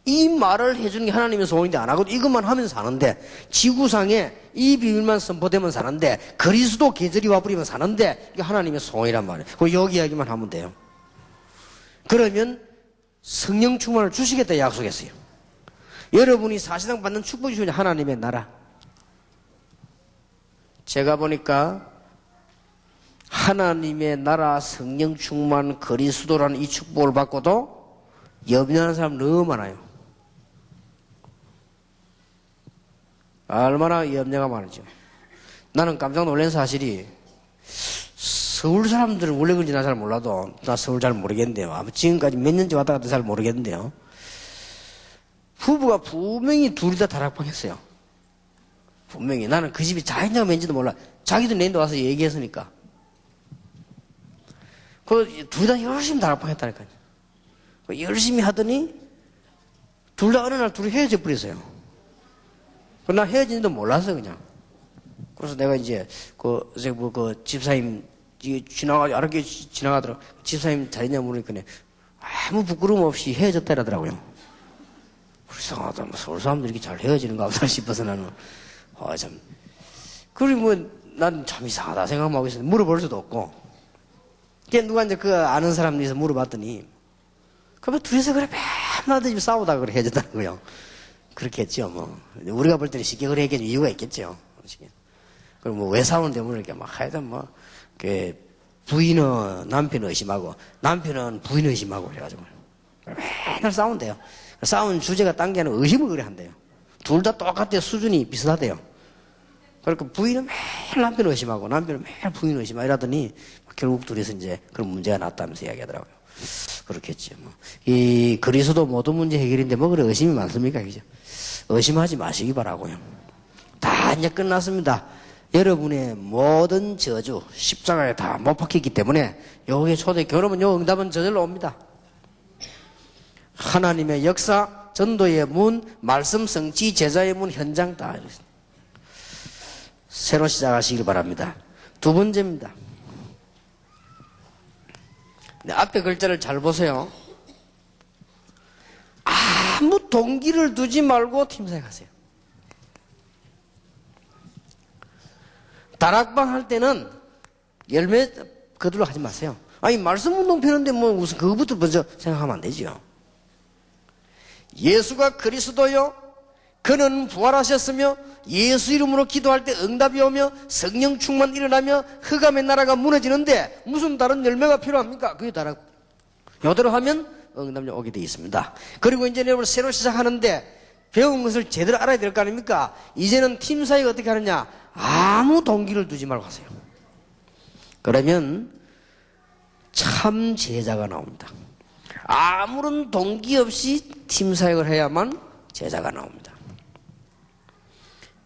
이 말을 해주는 게 하나님의 소원인데 안 하고 이것만 하면 사는데, 지구상에 이 비밀만 선포되면 사는데, 그리스도 계절이 와버리면 사는데, 이게 하나님의 소원이란 말이에요. 그 여기 이야기만 하면 돼요. 그러면 성령 충만을 주시겠다 약속했어요. 여러분이 사실상 받는 축복이 주는 하나님의 나라. 제가 보니까 하나님의 나라 성령 충만 그리스도라는 이 축복을 받고도 염려하는 사람 너무 많아요. 얼마나 염려가 많은지요. 나는 깜짝 놀란 사실이, 서울 사람들은 원래 그런지 나 잘 몰라도, 나 서울 잘 모르겠는데요. 아마 지금까지 몇 년째 왔다 갔다 잘 모르겠는데요. 부부가 분명히 둘이 다 다락방 했어요. 분명히. 나는 그 집이 자기냐가 맨지도 몰라. 자기도 내인데 와서 얘기했으니까. 둘이 다 열심히 다락방 했다니까요. 열심히 하더니, 둘 다 어느 날 둘이 헤어져 버렸어요. 나 헤어지는지도 몰랐어, 그냥. 그래서 내가 이제, 집사님, 이렇게 지나가더라고. 집사님 잘했냐 물으니까 아무 부끄러움 없이 헤어졌다라더라고요. 그래서, 서울 사람들이 이렇게 잘 헤어지는가 보다 싶어서 나는, 참. 그리고 난 참 이상하다 생각만 하고 있었는데, 물어볼 수도 없고. 누가 이제 아는 사람들에서 물어봤더니, 그러면 둘이서 그래, 맨날 싸우다가 그래 헤어졌다는 거예요. 그렇게 했죠, 뭐. 우리가 볼 때는 쉽게 그래 얘기하는 이유가 있겠죠. 그럼 뭐 왜 싸우는데 뭐 이렇게 막 하여튼 뭐, 부인은 남편을 의심하고, 남편은 부인을 의심하고 그래가지고. 맨날 싸운대요. 싸운 주제가 딴 게 아니라 의심을 그래 한대요. 둘 다 똑같대요. 수준이 비슷하대요. 그러니까 부인은 매일 남편을 의심하고, 남편은 매일 부인을 의심하고 이러더니, 결국 둘이서 이제 그런 문제가 났다면서 이야기하더라고요. 그렇겠죠. 뭐. 이 그리스도 모든 문제 해결인데 뭐 그래 의심이 많습니까? 그죠? 의심하지 마시기 바라고요. 다 이제 끝났습니다. 여러분의 모든 저주 십자가에 다 못 박혔기 때문에 여기에 초대교회는 요 응답은 저절로 옵니다. 하나님의 역사, 전도의 문, 말씀 성취, 제자의 문, 현장 다 새로 시작하시길 바랍니다. 두 번째입니다. 앞에 글자를 잘 보세요. 아무 동기를 두지 말고 팀사역하세요. 다락방 할 때는 열매 거둘러 하지 마세요. 아니 말씀 운동 피는데 뭐 무슨 그거부터 먼저 생각하면 안 되죠. 예수가 그리스도요, 그는 부활하셨으며 예수 이름으로 기도할 때 응답이 오며 성령 충만 일어나며 흑암의 나라가 무너지는데 무슨 다른 열매가 필요합니까? 그게 다락. 요대로 하면 응답이 오게 되어 있습니다. 그리고 이제 여러분 새로 시작하는데 배운 것을 제대로 알아야 될 거 아닙니까? 이제는 팀 사이가 어떻게 하느냐? 아무 동기를 두지 말고 하세요. 그러면 참 제자가 나옵니다. 아무런 동기 없이 팀 사역을 해야만 제자가 나옵니다.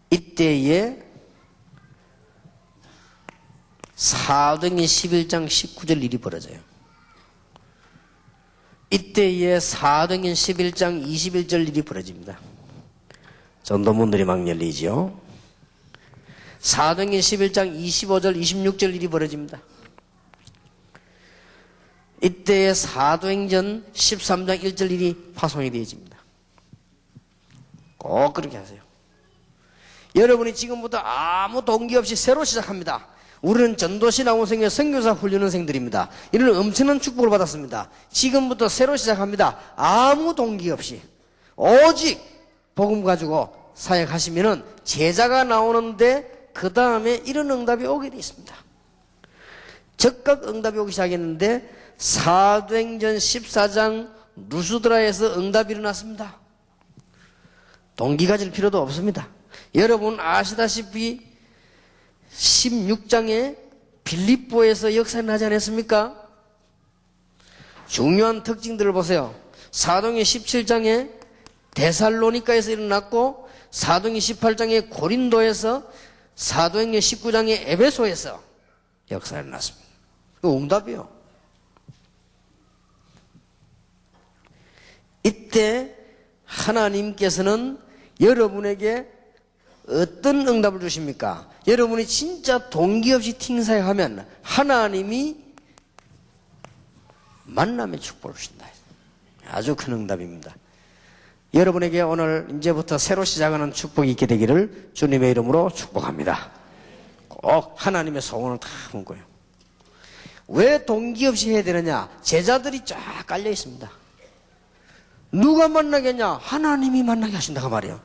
이때에 사도행전 11장 19절 일이 벌어져요. 이때에 사도행전 11장 21절 일이 벌어집니다. 전도문들이 막 열리지요. 사도행전 11장 25절 26절 일이 벌어집니다. 이때에 사도행전 13장 1절 일이 파송이 되어집니다. 꼭 그렇게 하세요. 여러분이 지금부터 아무 동기 없이 새로 시작합니다. 우리는 전도신앙원생의 선교사 훈련원생들입니다. 이런 엄청난 축복을 받았습니다. 지금부터 새로 시작합니다. 아무 동기 없이 오직 복음 가지고 사역하시면은 제자가 나오는데 그 다음에 이런 응답이 오게 되어 있습니다. 즉각 응답이 오기 시작했는데 사도행전 14장 루스드라에서 응답이 일어났습니다. 동기 가질 필요도 없습니다. 여러분 아시다시피 16장에 빌립보에서 역사가 나지 않았습니까? 중요한 특징들을 보세요. 사도행전 17장에 데살로니가에서 일어났고, 사도행전 18장에 고린도에서, 사도행전 19장에 에베소에서 역사가 일어났습니다. 그 응답이요. 이때 하나님께서는 여러분에게 어떤 응답을 주십니까? 여러분이 진짜 동기 없이 팅사역하면 하나님이 만남의 축복을 주신다. 아주 큰 응답입니다. 여러분에게 오늘 이제부터 새로 시작하는 축복이 있게 되기를 주님의 이름으로 축복합니다. 꼭 하나님의 소원을 다 한 거예요. 왜 동기 없이 해야 되느냐? 제자들이 쫙 깔려 있습니다. 누가 만나겠냐? 하나님이 만나게 하신다고 말이에요.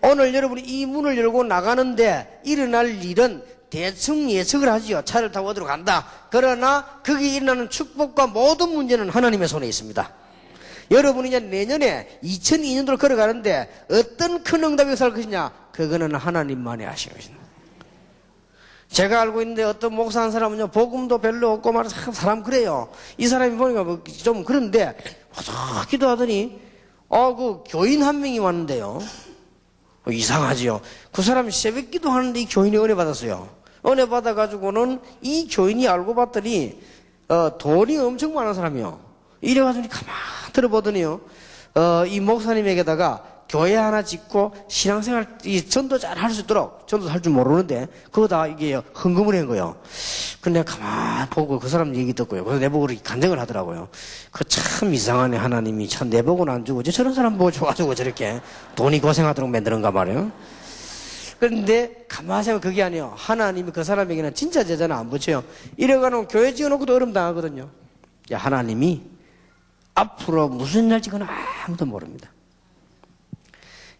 오늘 여러분이 이 문을 열고 나가는데 일어날 일은 대충 예측을 하지요. 차를 타고 어디로 간다. 그러나 거기 일어나는 축복과 모든 문제는 하나님의 손에 있습니다. 여러분이 이제 내년에 2002년도로 걸어가는데 어떤 큰 응답이 살 것이냐? 그거는 하나님만이 아시는 것입니다. 제가 알고 있는데 어떤 목사 한 사람은요, 복음도 별로 없고 말해서 사람 그래요. 이 사람이 보니까 뭐 좀 그런데 계속 기도하더니 그 교인 한 명이 왔는데요, 이상하지요. 그 사람이 새벽 기도하는데 이 교인이 은혜 받았어요. 은혜 받아가지고는 이 교인이 알고 봤더니 돈이 엄청 많은 사람이요. 이래가지고 가만 들어보더니요, 이 목사님에게다가 교회 하나 짓고 신앙생활, 이 전도 잘 할 수 있도록, 전도 할 줄 모르는데 그거 다 이게 헌금을 한 거예요. 근데 가만 보고 그 사람 얘기 듣고요, 그래서 내보고 간증을 하더라고요. 그 참 이상하네. 하나님이 참 내보고는 안 주고 저런 사람 보고 줘가지고 저렇게 돈이 고생하도록 만드는가 말이에요. 그런데 가만히 생각하면 그게 아니에요. 하나님이 그 사람에게는 진짜 제자는 안 붙여요. 이래가는 교회 지어놓고도 어려움 당하거든요. 야, 하나님이 앞으로 무슨 날 지거나 아무도 모릅니다.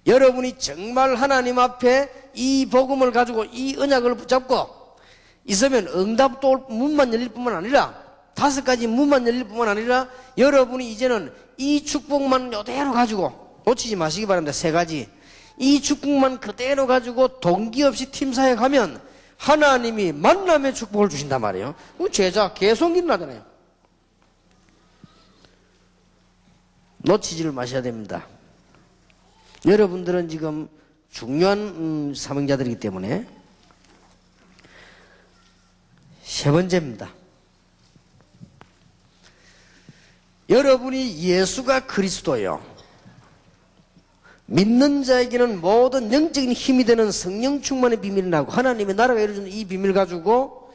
여러분이 정말 하나님 앞에 이 복음을 가지고 이 언약을 붙잡고 있으면 응답도 문만 열릴 뿐만 아니라 5가지 문만 열릴 뿐만 아니라 여러분이 이제는 이 축복만 이대로 가지고 놓치지 마시기 바랍니다. 3가지. 이 축복만 그대로 가지고 동기 없이 팀 사역하면 하나님이 만남의 축복을 주신단 말이에요. 제자 계속 일어나잖아요. 놓치지를 마셔야 됩니다. 여러분들은 지금 중요한 사명자들이기 때문에 3번째입니다. 여러분이 예수가 그리스도요, 믿는 자에게는 모든 영적인 힘이 되는 성령 충만의 비밀을 나고 하나님의 나라가 이루어지는 이 비밀을 가지고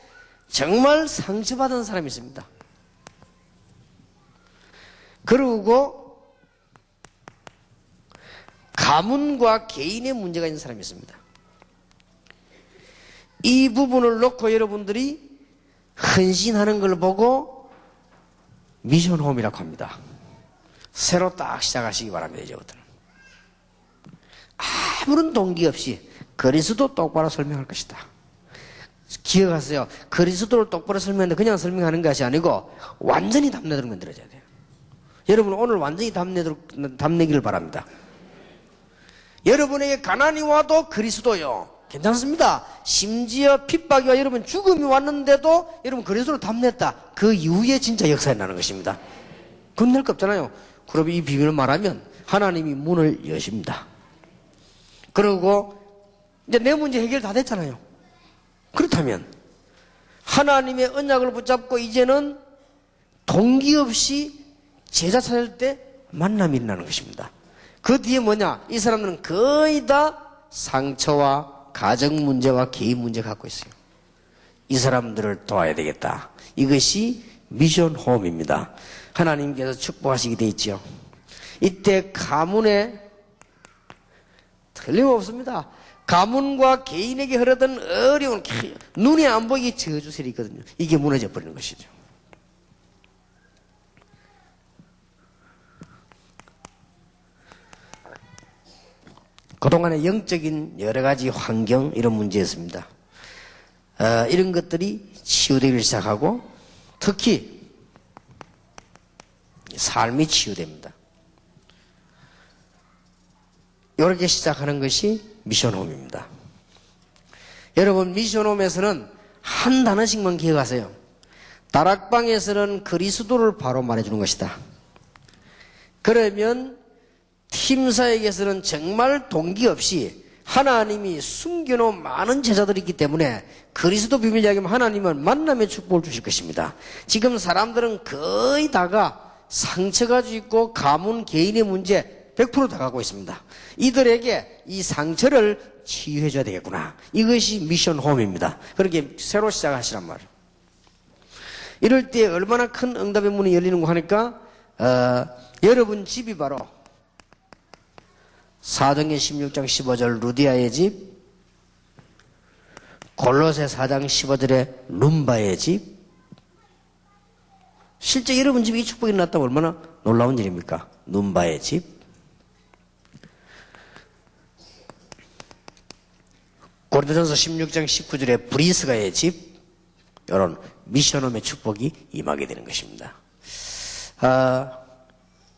정말 상처받은 사람이 있습니다. 그리고 가문과 개인의 문제가 있는 사람이 있습니다. 이 부분을 놓고 여러분들이 헌신하는 걸 보고 미션홈이라고 합니다. 새로 딱 시작하시기 바랍니다. 이제부터는 아무런 동기 없이 그리스도 똑바로 설명할 것이다. 기억하세요. 그리스도를 똑바로 설명하는데 그냥 설명하는 것이 아니고 완전히 담내도록 만들어져야 돼요. 여러분 오늘 완전히 담내기를 바랍니다. 여러분에게 가난이 와도 그리스도요, 괜찮습니다. 심지어 핍박이와 여러분 죽음이 왔는데도 여러분 그리스도로 담냈다. 그 이후에 진짜 역사에 나는 것입니다. 건넬 거 없잖아요. 그럼 이 비밀을 말하면 하나님이 문을 여십니다. 그리고 이제 내 문제 해결 다 됐잖아요. 그렇다면 하나님의 언약을 붙잡고 이제는 동기 없이 제자 찾을 때 만남이 일어나는 것입니다. 그 뒤에 뭐냐? 이 사람들은 거의 다 상처와 가정 문제와 개인 문제 갖고 있어요. 이 사람들을 도와야 되겠다. 이것이 미션 홈입니다. 하나님께서 축복하시게 돼 있죠. 이때 가문에 틀림없습니다. 가문과 개인에게 흐르던 어려운 눈에 안 보이게 저주설이 있거든요. 이게 무너져 버리는 것이죠. 그동안의 영적인 여러 가지 환경 이런 문제였습니다. 이런 것들이 치유되기 시작하고 특히 삶이 치유됩니다. 이렇게 시작하는 것이 미션홈입니다. 여러분 미션홈에서는 한 단어씩만 기억하세요. 다락방에서는 그리스도를 바로 말해주는 것이다. 그러면 팀사에게서는 정말 동기 없이 하나님이 숨겨놓은 많은 제자들이 있기 때문에 그리스도 비밀 이야기하면 하나님은 만남의 축복을 주실 것입니다. 지금 사람들은 거의 다가 상처가 있고 가문 개인의 문제 100% 다 갖고 있습니다. 이들에게 이 상처를 치유해 줘야 되겠구나. 이것이 미션 홈입니다. 그렇게 새로 시작하시란 말이에요. 이럴 때 얼마나 큰 응답의 문이 열리는 거 하니까 여러분 집이 바로 사도행전 16장 15절 루디아의 집, 골로새 4장 15절의 룸바의 집. 실제 여러분 집에 이 축복이 났다면 얼마나 놀라운 일입니까? 룸바의 집. 고린도전서 16장 19절의 브리스가의 집. 이런 미션홈의 축복이 임하게 되는 것입니다.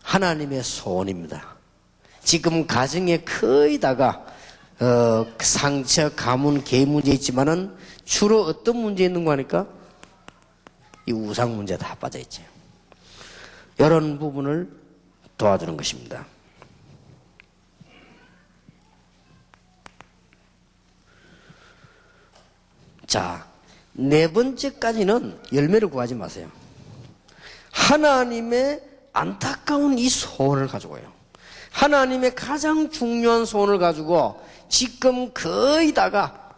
하나님의 소원입니다. 지금 가정에 거의 다가 상처, 가문, 개인 문제 있지만은 주로 어떤 문제 있는 거 하니까 이 우상 문제 다 빠져 있죠. 이런 부분을 도와주는 것입니다. 자, 네 번째까지는 열매를 구하지 마세요. 하나님의 안타까운 이 소원을 가지고요. 하나님의 가장 중요한 소원을 가지고 지금 거의 다가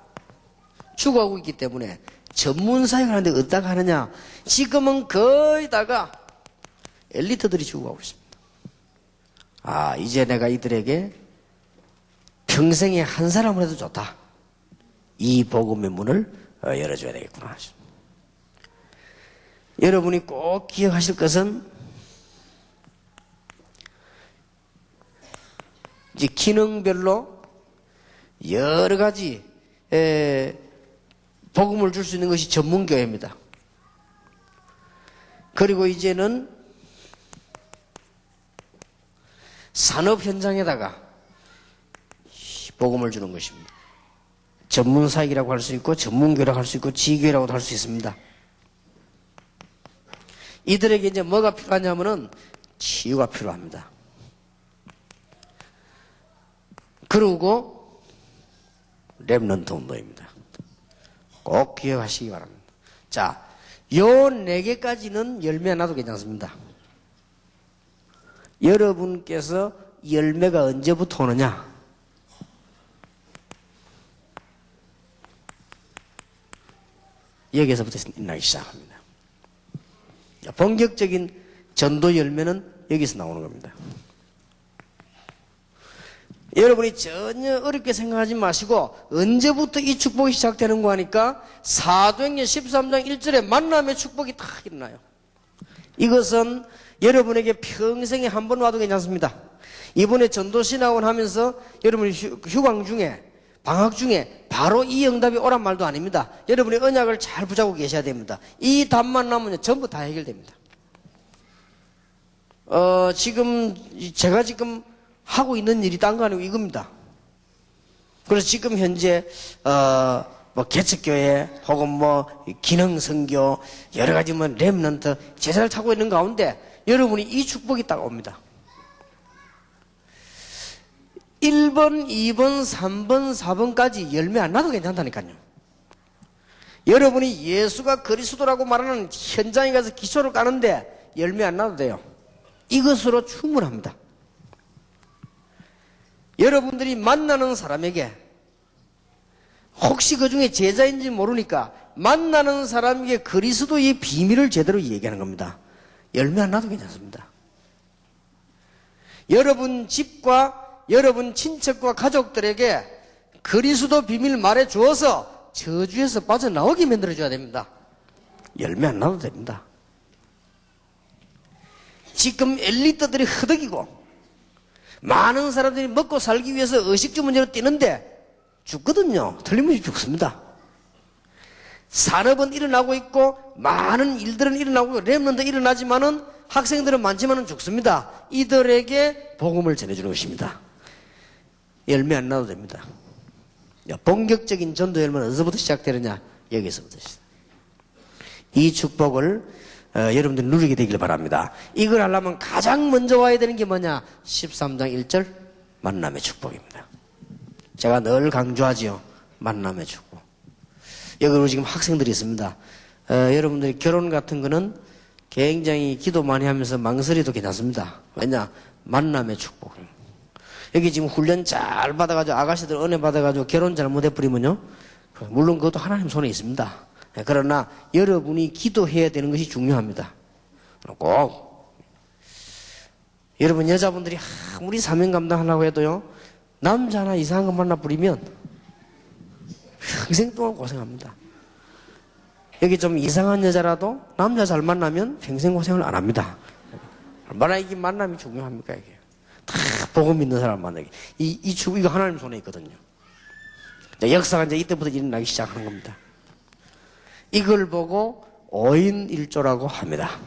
죽어가고 있기 때문에 전문사역을 하는데 어디다가 하느냐? 지금은 거의 다가 엘리트들이 죽어가고 있습니다. 이제 내가 이들에게 평생에 한 사람을 해도 좋다. 이 복음의 문을 열어줘야 되겠구나. 여러분이 꼭 기억하실 것은 이제 기능별로 여러 가지 복음을 줄 수 있는 것이 전문교회입니다. 그리고 이제는 산업 현장에다가 복음을 주는 것입니다. 전문사역이라고 할 수 있고 전문교회라고 할 수 있고 지교회라고도 할 수 있습니다. 이들에게 이제 뭐가 필요하냐면은 치유가 필요합니다. 그리고 렘넌트 운동입니다. 꼭 기억하시기 바랍니다. 자, 요 네 개까지는 열매 하나도 괜찮습니다. 여러분께서 열매가 언제부터 오느냐? 여기서부터 일어나기 시작합니다. 본격적인 전도 열매는 여기서 나오는 겁니다. 여러분이 전혀 어렵게 생각하지 마시고 언제부터 이 축복이 시작되는 거 하니까 사도행전 13장 1절에 만남의 축복이 딱 일어나요. 이것은 여러분에게 평생에 한 번 와도 괜찮습니다. 이번에 전도신학원 하면서 여러분이 휴강 중에 방학 중에 바로 이 응답이 오란 말도 아닙니다. 여러분이 언약을 잘 붙잡고 계셔야 됩니다. 이 답만 나오면 전부 다 해결됩니다. 제가 지금 하고 있는 일이 딴 거 아니고 이겁니다. 그래서 지금 현재 뭐 개척교회 혹은 뭐 기능선교 여러 가지 뭐 렘넌트 제사를 타고 있는 가운데 여러분이 이 축복이 딱 옵니다. 1번, 2번, 3번, 4번까지 열매 안 나도 괜찮다니까요. 여러분이 예수가 그리스도라고 말하는 현장에 가서 기초를 까는데 열매 안 나도 돼요. 이것으로 충분합니다. 여러분들이 만나는 사람에게 혹시 그 중에 제자인지 모르니까 만나는 사람에게 그리스도의 비밀을 제대로 얘기하는 겁니다. 열매 안 나도 괜찮습니다. 여러분 집과 여러분 친척과 가족들에게 그리스도 비밀 말해 주어서 저주에서 빠져나오게 만들어줘야 됩니다. 열매 안 나도 됩니다. 지금 엘리트들이 허덕이고 많은 사람들이 먹고 살기 위해서 의식주 문제로 뛰는데 죽거든요. 틀림없이 죽습니다. 산업은 일어나고 있고 많은 일들은 일어나고 있고 렘넌트 일어나지만은 학생들은 많지만은 죽습니다. 이들에게 복음을 전해주는 것입니다. 열매 안 나도 됩니다. 본격적인 전도 열매는 어디서부터 시작되느냐? 여기서부터 시작. 이 축복을 여러분들이 누리게 되길 바랍니다. 이걸 하려면 가장 먼저 와야 되는 게 뭐냐? 13장 1절 만남의 축복입니다. 제가 늘 강조하지요. 만남의 축복. 여기 지금 학생들이 있습니다. 여러분들이 결혼 같은 거는 굉장히 기도 많이 하면서 망설여도 괜찮습니다. 왜냐? 만남의 축복. 여기 지금 훈련 잘 받아가지고 아가씨들 은혜 받아가지고 결혼 잘못해버리면요. 물론 그것도 하나님 손에 있습니다. 그러나 여러분이 기도해야 되는 것이 중요합니다. 꼭 여러분 여자분들이 아무리 사명 감당하려고 해도요. 남자 하나 이상한 거 만나버리면 평생 동안 고생합니다. 여기 좀 이상한 여자라도 남자 잘 만나면 평생 고생을 안 합니다. 얼마나 이게 만남이 중요합니까 이게. 다 복음 있는 사람 만나기. 이거 하나님 손에 있거든요. 역사가 이제 이때부터 일어나기 시작하는 겁니다. 이걸 보고 5인 1조라고 합니다.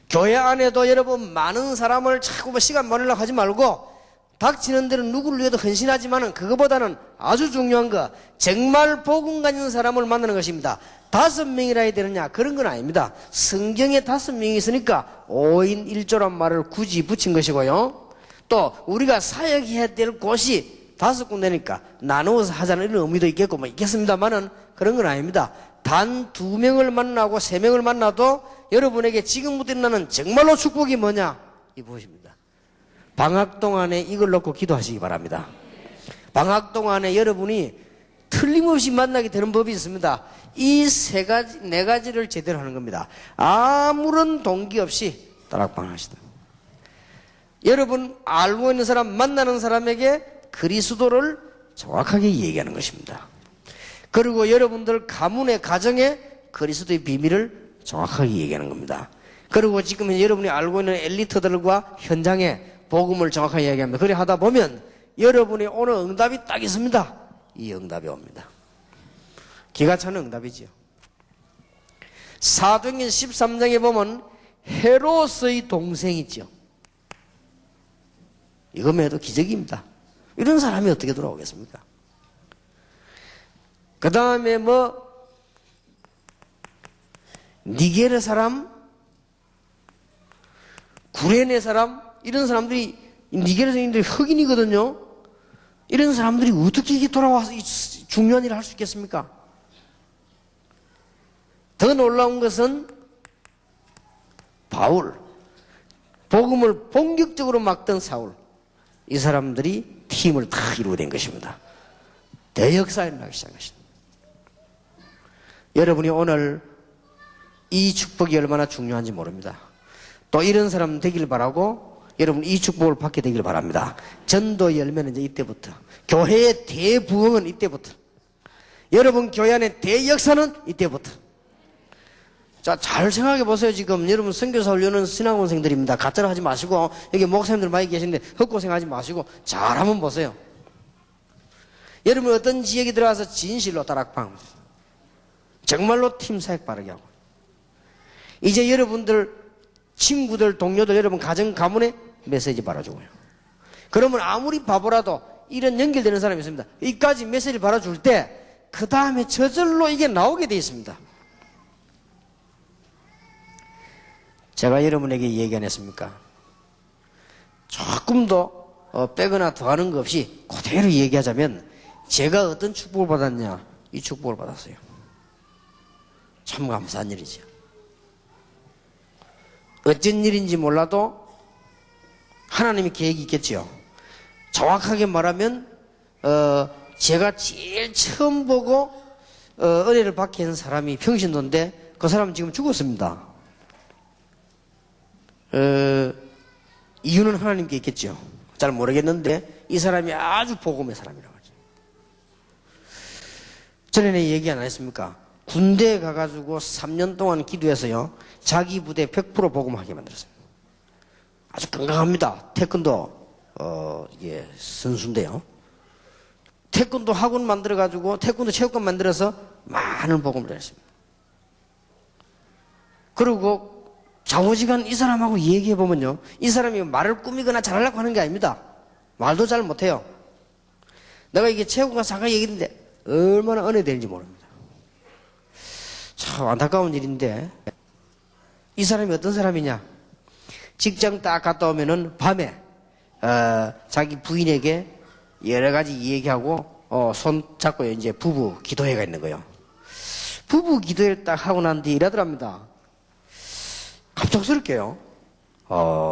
교회 안에도 여러분 많은 사람을 자꾸 시간 보내려고 하지 말고 닥치는 데는 누구를 위해도 헌신하지만은 그거보다는 아주 중요한 거 정말 복음 가진 사람을 만나는 것입니다. 5명이라 해야 되느냐? 그런 건 아닙니다. 성경에 5명이 있으니까 5인 1조란 말을 굳이 붙인 것이고요. 또 우리가 사역해야 될 곳이 5군데니까 나누어서 하자는 이런 의미도 있겠고 뭐 있겠습니다만은 그런 건 아닙니다. 단 2명을 만나고 3명을 만나도 여러분에게 지금부터 일어나는 정말로 축복이 뭐냐? 이것입니다. 방학 동안에 이걸 놓고 기도하시기 바랍니다. 방학 동안에 여러분이 틀림없이 만나게 되는 법이 있습니다. 이 4가지를 제대로 하는 겁니다. 아무런 동기 없이 다락방 하시다. 여러분 알고 있는 사람 만나는 사람에게 그리스도를 정확하게 얘기하는 것입니다. 그리고 여러분들 가문의 가정에 그리스도의 비밀을 정확하게 얘기하는 겁니다. 그리고 지금 여러분이 알고 있는 엘리트들과 현장에 복음을 정확하게 이야기합니다. 그래 하다 보면 여러분이 오늘 응답이 딱 있습니다. 이 응답이 옵니다. 기가 차는 응답이지요. 사도행전 13장에 보면 헤롯의 동생이죠. 이거만 해도 기적입니다. 이런 사람이 어떻게 돌아오겠습니까? 그 다음에 니게르 사람, 구레네 사람, 이런 사람들이, 니게르 사람들이 흑인이거든요. 이런 사람들이 어떻게 이게 돌아와서 이 중요한 일을 할 수 있겠습니까? 더 놀라운 것은 바울, 복음을 본격적으로 막던 사울, 이 사람들이 팀을 다 이루게 된 것입니다. 대역사에 일어나기 시작한 것입니다. 여러분이 오늘 이 축복이 얼마나 중요한지 모릅니다. 또 이런 사람 되길 바라고 여러분 이 축복을 받게 되길 바랍니다. 전도 열매는 이제 이때부터, 교회의 대부흥은 이때부터, 여러분 교회 안의 대역사는 이때부터. 자, 잘 생각해 보세요. 지금 여러분 선교사 훈련은 신학원생들입니다. 가짜로 하지 마시고, 여기 목사님들 많이 계시는데 헛고생하지 마시고 잘 한번 보세요. 여러분 어떤 지역에 들어가서 진실로 다락방, 정말로 팀 사역 바르게 하고, 이제 여러분들 친구들 동료들 여러분 가정 가문에 메시지 바라주고요. 그러면 아무리 바보라도 이런 연결되는 사람이 있습니다. 이까지 메시지를 받아줄 때 그 다음에 저절로 이게 나오게 되어 있습니다. 제가 여러분에게 얘기 안 했습니까? 조금 더 빼거나 더하는 거 없이 그대로 얘기하자면 제가 어떤 축복을 받았냐, 이 축복을 받았어요. 참 감사한 일이죠. 어쩐 일인지 몰라도 하나님의 계획이 있겠지요. 정확하게 말하면 제가 제일 처음 보고 은혜를 받게 한 사람이 평신도인데 그 사람은 지금 죽었습니다. 이유는 하나님께 있겠죠. 잘 모르겠는데 이 사람이 아주 복음의 사람이라고 하죠. 전에 얘기 안 했습니까? 군대에 가가지고 3년 동안 기도해서요, 자기 부대 100% 복음하게 만들었습니다. 아주 건강합니다. 태권도 이게 선수인데요. 태권도 학원 만들어가지고 태권도 체육관 만들어서 많은 복음을 했습니다. 그리고 좌우지간 이 사람하고 얘기해보면요, 이 사람이 말을 꾸미거나 잘하려고 하는 게 아닙니다. 말도 잘 못해요. 내가 이게 체육관 잠깐 얘기했는데 얼마나 은혜되는지 모릅니다. 참 안타까운 일인데, 이 사람이 어떤 사람이냐, 직장 딱 갔다 오면은 밤에 자기 부인에게 여러 가지 얘기하고 손 잡고 이제 부부 기도회가 있는 거예요. 부부 기도회를 딱 하고 난 뒤에 이러더랍니다. 갑작스럽게요.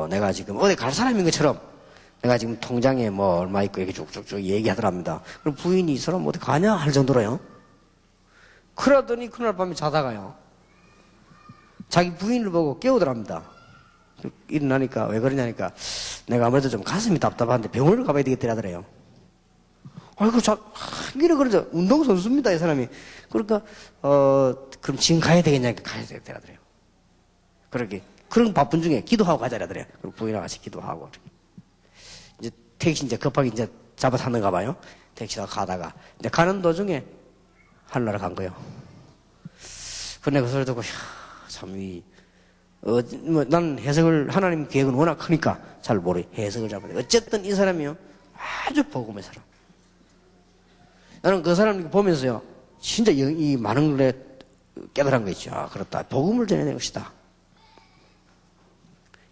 내가 지금 어디 갈 사람인 것처럼 내가 지금 통장에 뭐 얼마 있고 이렇게 쭉쭉쭉 얘기하더랍니다. 그럼 부인이 이 사람 어디 가냐 할 정도로요. 그러더니 그날 밤에 자다가요, 자기 부인을 보고 깨우더랍니다. 일어나니까 왜 그러냐니까 내가 아무래도 좀 가슴이 답답한데 병원을 가봐야 되겠더라더래요. 아이고, 이래 그러죠. 운동선수입니다, 이 사람이. 그러니까, 그럼 지금 가야 되겠냐니까 가야 되더라더래요. 그렇게, 그런 바쁜 중에 기도하고 가자라더래요. 그리고 부인하고 같이 기도하고. 이제 택시 이제 급하게 이제 잡아 탔는가 봐요. 택시가 가다가. 이제 가는 도중에 하늘나라 간 거예요. 근데 그 소리 듣고, 난 해석을, 하나님 계획은 워낙 크니까 잘 해석을 잡아야 돼. 어쨌든 이 사람이요, 아주 복음의 사람. 나는 그 사람을 보면서요, 진짜 이 많은 걸 깨달은 거 있죠. 아, 그렇다. 복음을 전해낼 것이다.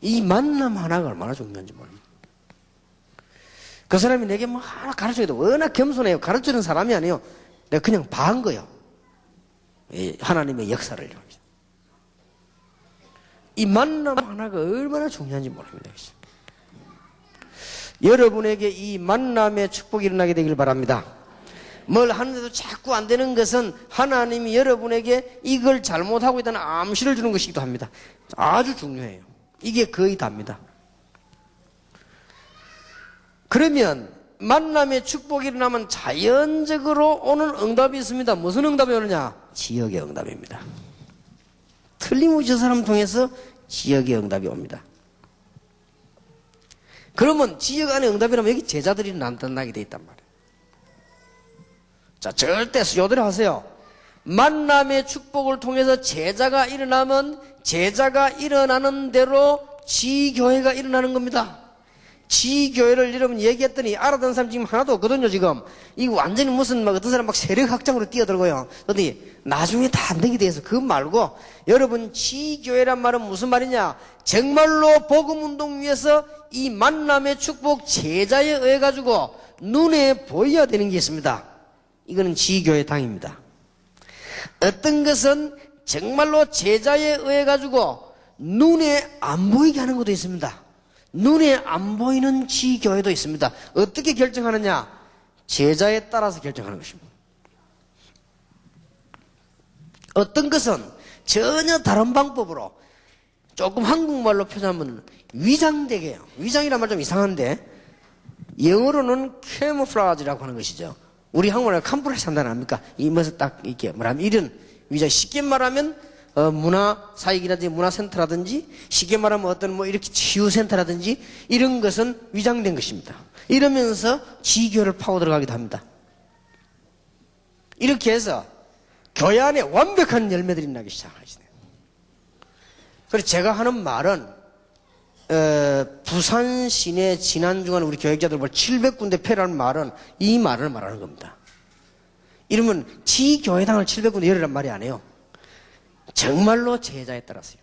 이 만남 하나가 얼마나 중요한지 모릅니다. 그 사람이 내게 뭐 하나 가르쳐줘도 워낙 겸손해요. 가르치는 사람이 아니에요. 내가 그냥 봐한 거예요. 하나님의 역사를. 이 만남 하나가 얼마나 중요한지 모릅니다. 여러분에게 이 만남의 축복이 일어나게 되길 바랍니다. 뭘 하는데도 자꾸 안 되는 것은 하나님이 여러분에게 이걸 잘못하고 있다는 암시를 주는 것이기도 합니다. 아주 중요해요. 이게 거의 답니다. 그러면 만남의 축복이 일어나면 자연적으로 오는 응답이 있습니다. 무슨 응답이 오느냐? 지역의 응답입니다. 틀림없이 저 사람 통해서 지역의 응답이 옵니다. 그러면 지역 안에 응답이라면 여기 제자들이 나타나게 돼 있단 말이에요. 자, 절대 수요대로 하세요. 만남의 축복을 통해서 제자가 일어나면 제자가 일어나는 대로 지교회가 일어나는 겁니다. 지교회를 여러분 얘기했더니 알아듣는 사람 지금 하나도 없거든요, 지금. 이거 완전히 무슨 막 어떤 사람 막 세력 확장으로 뛰어들고요. 그런데 나중에 다 안 되게 돼서 그거 말고 여러분 지교회란 말은 무슨 말이냐? 정말로 복음운동 위해서 이 만남의 축복 제자에 의해 가지고 눈에 보여야 되는 게 있습니다. 이거는 지교회 당입니다. 어떤 것은 정말로 제자에 의해 가지고 눈에 안 보이게 하는 것도 있습니다. 눈에 안 보이는 지교회도 있습니다. 어떻게 결정하느냐? 제자에 따라서 결정하는 것입니다. 어떤 것은 전혀 다른 방법으로 조금 한국말로 표현하면 위장되게 해요. 위장이란 말 좀 이상한데 영어로는 camouflage라고 하는 것이죠. 우리 한국말로 캄프라시 한다는 압니까? 이면서 딱 이렇게 말하면 이런 위장, 쉽게 말하면 문화 사익이라든지 문화센터라든지 쉽게 말하면 어떤 뭐 이렇게 치유센터라든지 이런 것은 위장된 것입니다. 이러면서 지교를 파고 들어가기도 합니다. 이렇게 해서 교회 안에 완벽한 열매들이 나기 시작하시네요. 그래서 제가 하는 말은 부산 시내 지난주간 우리 교역자들 볼 700군데 패라는 말은 이 말을 말하는 겁니다. 이러면 지 교회당을 700군데 열으란 말이 아니에요. 정말로 제자에 따라서요.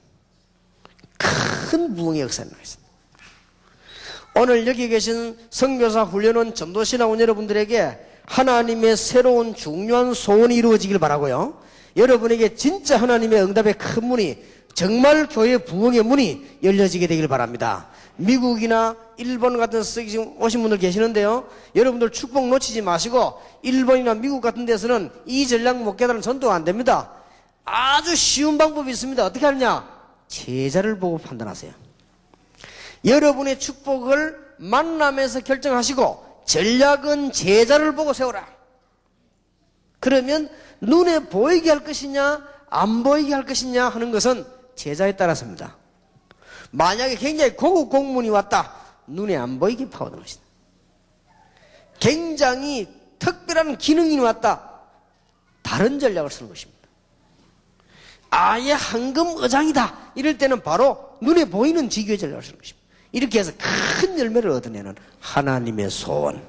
큰 부흥의 역사가 나와 있습니다. 오늘 여기 계신 선교사 훈련원 전도신학원 여러분들에게 하나님의 새로운 중요한 소원이 이루어지길 바라고요. 여러분에게 진짜 하나님의 응답의 큰 문이, 정말 교회 부흥의 문이 열려지게 되길 바랍니다. 미국이나 일본 같은 데서 지금 오신 분들 계시는데요. 여러분들 축복 놓치지 마시고 일본이나 미국 같은 데서는 이 전략 못 깨달은 전도가 안 됩니다. 아주 쉬운 방법이 있습니다. 어떻게 하느냐? 제자를 보고 판단하세요. 여러분의 축복을 만남에서 결정하시고 전략은 제자를 보고 세우라. 그러면 눈에 보이게 할 것이냐 안 보이게 할 것이냐 하는 것은 제자에 따라서입니다. 만약에 굉장히 고급 공문이 왔다. 눈에 안 보이게 파고드는 것이다. 굉장히 특별한 기능이 왔다. 다른 전략을 쓰는 것입니다. 아예 황금 의장이다. 이럴 때는 바로 눈에 보이는 지교의 전략을 쓰는 것입니다. 이렇게 해서 큰 열매를 얻어내는 하나님의 소원.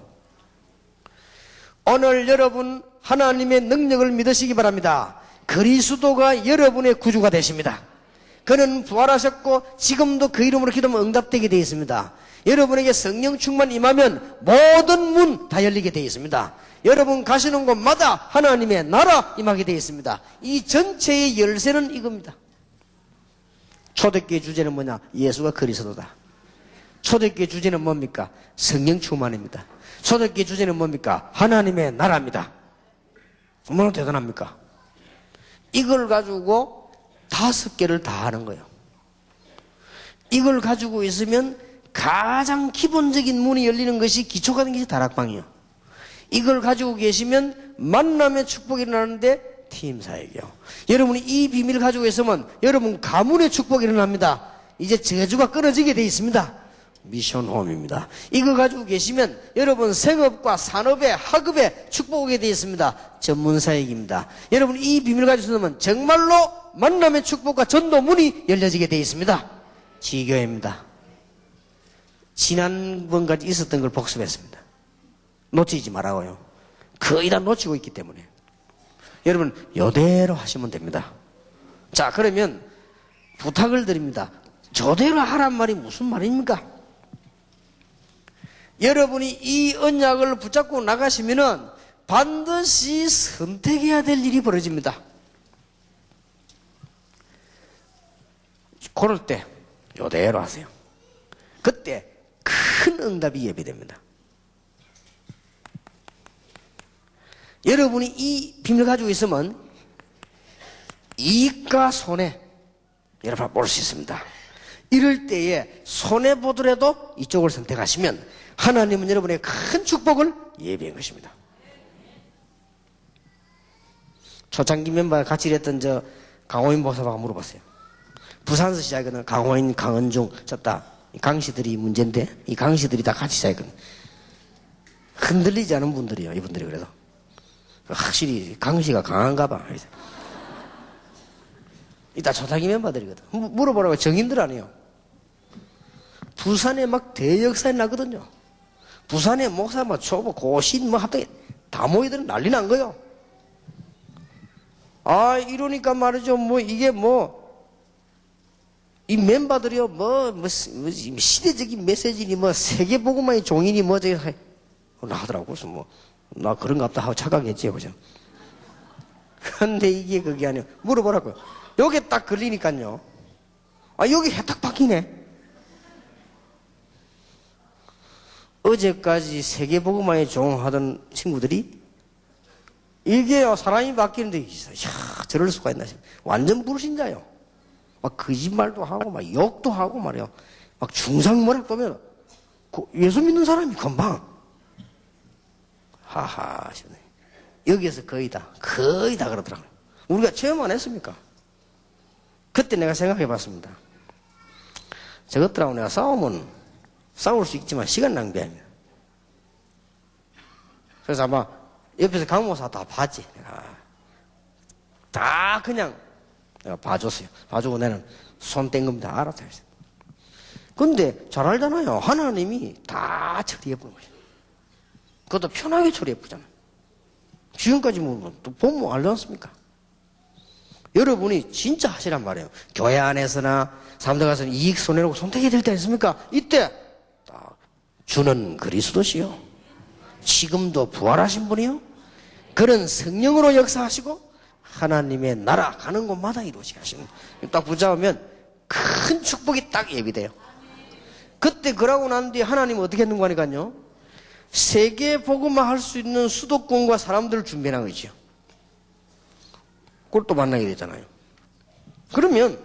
오늘 여러분 하나님의 능력을 믿으시기 바랍니다. 그리스도가 여러분의 구주가 되십니다. 그는 부활하셨고 지금도 그 이름으로 기도하면 응답되게 되어 있습니다. 여러분에게 성령 충만 임하면 모든 문 다 열리게 되어 있습니다. 여러분 가시는 곳마다 하나님의 나라 임하게 되어 있습니다. 이 전체의 열쇠는 이겁니다. 초대교회 주제는 뭐냐? 예수가 그리스도다. 초대교회 주제는 뭡니까? 성령 충만입니다. 초대교회 주제는 뭡니까? 하나님의 나라입니다. 얼마나 대단합니까? 이걸 가지고 5개를 다 하는 거예요. 이걸 가지고 있으면 가장 기본적인 문이 열리는 것이 기초가 된 것이 다락방이에요. 이걸 가지고 계시면 만남의 축복이 일어나는데 팀사역이요. 여러분이 이 비밀을 가지고 있으면 여러분 가문의 축복이 일어납니다. 이제 저주가 끊어지게 되어 있습니다. 미션홈입니다. 이거 가지고 계시면 여러분 생업과 산업에 학업에 축복하게 되어 있습니다. 전문사역입니다. 여러분 이 비밀을 가지고 있으면 정말로 만남의 축복과 전도 문이 열려지게 되어 있습니다. 지교회입니다. 지난번까지 있었던 걸 복습했습니다. 놓치지 말라고요. 거의 다 놓치고 있기 때문에 여러분 이대로 하시면 됩니다. 자, 그러면 부탁을 드립니다. 저대로 하란 말이 무슨 말입니까? 여러분이 이 언약을 붙잡고 나가시면은 반드시 선택해야 될 일이 벌어집니다. 그럴 때 이대로 하세요. 그때 큰 응답이 예비됩니다. 여러분이 이 비밀을 가지고 있으면 이익과 손해 여러분 볼 수 있습니다. 이럴 때에 손해 보더라도 이쪽을 선택하시면 하나님은 여러분의 큰 축복을 예비한 것입니다. 초창기 멤버가 같이 일했던 저 강호인 목사가 물어봤어요. 부산에서 시작했거든. 강호인, 강은중, 졌다. 이 강씨들이 문제인데 이 강씨들이 다 같이 시작했거든. 흔들리지 않은 분들이요. 이분들이 그래도 확실히 강씨가 강한가 봐. 이따 초창기 멤버들이거든. 물어보라고. 정인들 아니에요. 부산에 막 대역사에 나거든요. 부산에 목사 막 초보 고신 뭐 합당에 다 모이들은 난리 난 거요. 아, 이러니까 말이죠. 뭐 이게 뭐 이 멤버들이요 뭐 시대적인 메시지니 뭐 세계보고만이 종이니 뭐 저기 하더라고. 그래서 뭐 나 그런 것 같다 하고 착각했지, 그죠? 근데 이게 그게 아니에요. 물어보라고요. 요게 딱 걸리니까요. 아, 여기 해딱 바뀌네. 어제까지 세계보고만에 종하던 친구들이 이게요, 사람이 바뀌는데, 이야, 저럴 수가 있나 싶어요. 완전 불신자요. 막 거짓말도 하고, 막 욕도 하고 말이요. 막 중상모략 보면, 예수 믿는 사람이 금방. 하하, 싶네. 여기에서 거의 다 그러더라고요. 우리가 체험 안 했습니까? 그때 내가 생각해 봤습니다. 저것들하고 내가 싸우면 싸울 수 있지만 시간 낭비합니다. 그래서 아마 옆에서 강목사 다 봤지. 다 그냥 내가 봐줬어요. 봐주고 나는 손 뗀 겁니다. 알았어요. 근데 잘 알잖아요. 하나님이 다 처리해 보는 거예요. 그것도 편하게 처리해 보잖아요. 지금까지 또 보면 알지 않습니까? 여러분이 진짜 하시란 말이에요. 교회 안에서나 사람들 가서 이익 손해라고 선택이 될 때 있습니까? 이때 주는 그리스도시요, 지금도 부활하신 분이요, 그런 성령으로 역사하시고 하나님의 나라 가는 곳마다 이루어지게 하시는, 딱 붙잡으면 큰 축복이 딱 예비돼요. 그때 그러고 난 뒤에 하나님은 어떻게 했는가 하니까요, 세계 복음화 할 수 있는 수도권과 사람들을 준비한 거죠. 그걸 또 만나게 되잖아요. 그러면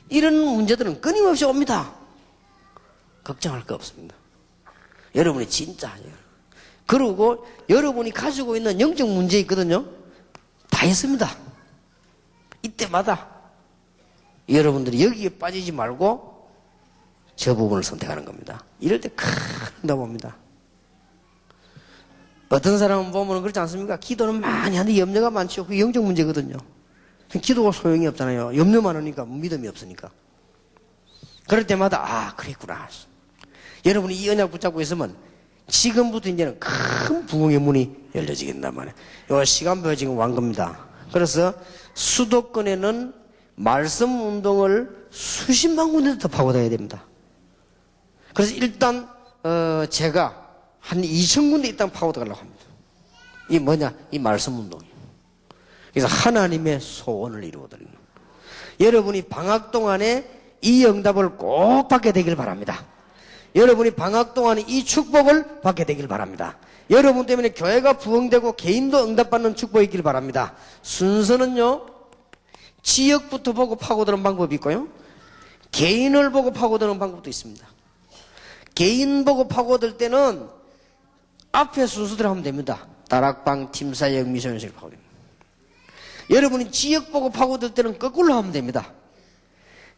이런 문제들은 끊임없이 옵니다. 걱정할 거 없습니다. 여러분이 진짜 하세요. 그리고 여러분이 가지고 있는 영적 문제 있거든요. 다 있습니다. 이때마다 여러분들이 여기에 빠지지 말고 저 부분을 선택하는 겁니다. 이럴 때 큰다 봅니다. 어떤 사람은 보면 그렇지 않습니까? 기도는 많이 하는데 염려가 많죠. 그게 영적 문제거든요. 기도가 소용이 없잖아요. 염려 많으니까, 믿음이 없으니까. 그럴 때마다 그랬구나. 여러분이 이 언약 붙잡고 있으면 지금부터 이제는 큰 부흥의 문이 열려지게 된단 말이에요. 요 시간표가 지금 완 겁니다. 그래서 수도권에는 말씀 운동을 수십만 군데 더 파고다야 됩니다. 그래서 일단 제가 한 2,000군데 일단 파고들어가려고 합니다. 이 뭐냐? 이 말씀 운동. 그래서 하나님의 소원을 이루어드리는. 여러분이 방학 동안에 이 응답을 꼭 받게 되길 바랍니다. 여러분이 방학 동안에 이 축복을 받게 되길 바랍니다. 여러분 때문에 교회가 부흥되고 개인도 응답받는 축복이 있길 바랍니다. 순서는요, 지역부터 보고 파고드는 방법이 있고요, 개인을 보고 파고드는 방법도 있습니다. 개인 보고 파고들 때는 앞에 순서대로 하면 됩니다. 다락방, 팀사역, 미션실 파고듭니다. 여러분이 지역 보고 파고들 때는 거꾸로 하면 됩니다.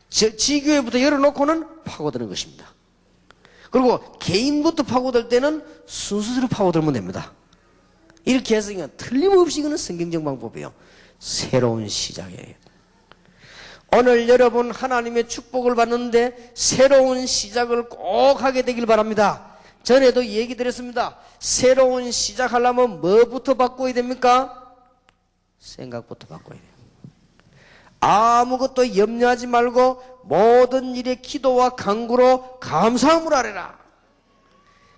지교회부터 열어놓고는 파고드는 것입니다. 그리고 개인부터 파고들 때는 순서대로 파고들면 됩니다. 이렇게 해서 그냥 틀림없이 이거는 성경적 방법이에요. 새로운 시작이에요. 오늘 여러분 하나님의 축복을 받는데 새로운 시작을 꼭 하게 되길 바랍니다. 전에도 얘기 드렸습니다. 새로운 시작하려면 뭐부터 바꿔야 됩니까? 생각부터 바꿔야 돼요. 아무것도 염려하지 말고 모든 일에 기도와 간구로 감사함을 아뢰라.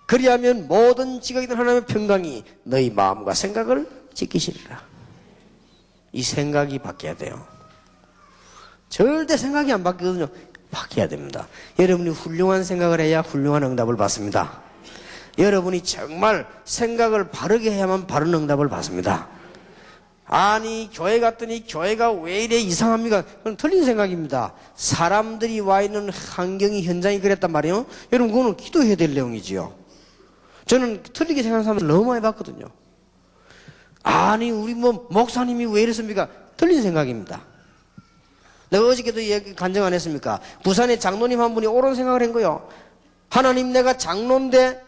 그리하면 모든 지각이든 하나님의 평강이 너희 마음과 생각을 지키시리라. 이 생각이 바뀌어야 돼요. 절대 생각이 안 바뀌거든요. 바뀌어야 됩니다. 여러분이 훌륭한 생각을 해야 훌륭한 응답을 받습니다. 여러분이 정말 생각을 바르게 해야만 바른 응답을 받습니다. 아니 교회 갔더니 교회가 왜 이래 이상합니까? 그건 틀린 생각입니다. 사람들이 와 있는 환경이, 현장이 그랬단 말이에요. 여러분 그거는 기도해야 될 내용이지요. 저는 틀리게 생각하는 사람들 너무 많이 봤거든요. 아니 우리 목사님이 왜 이랬습니까? 틀린 생각입니다. 내가 어저께도 얘기 간증 안 했습니까? 부산에 장로님 한 분이 옳은 생각을 한 거예요. 하나님, 내가 장로인데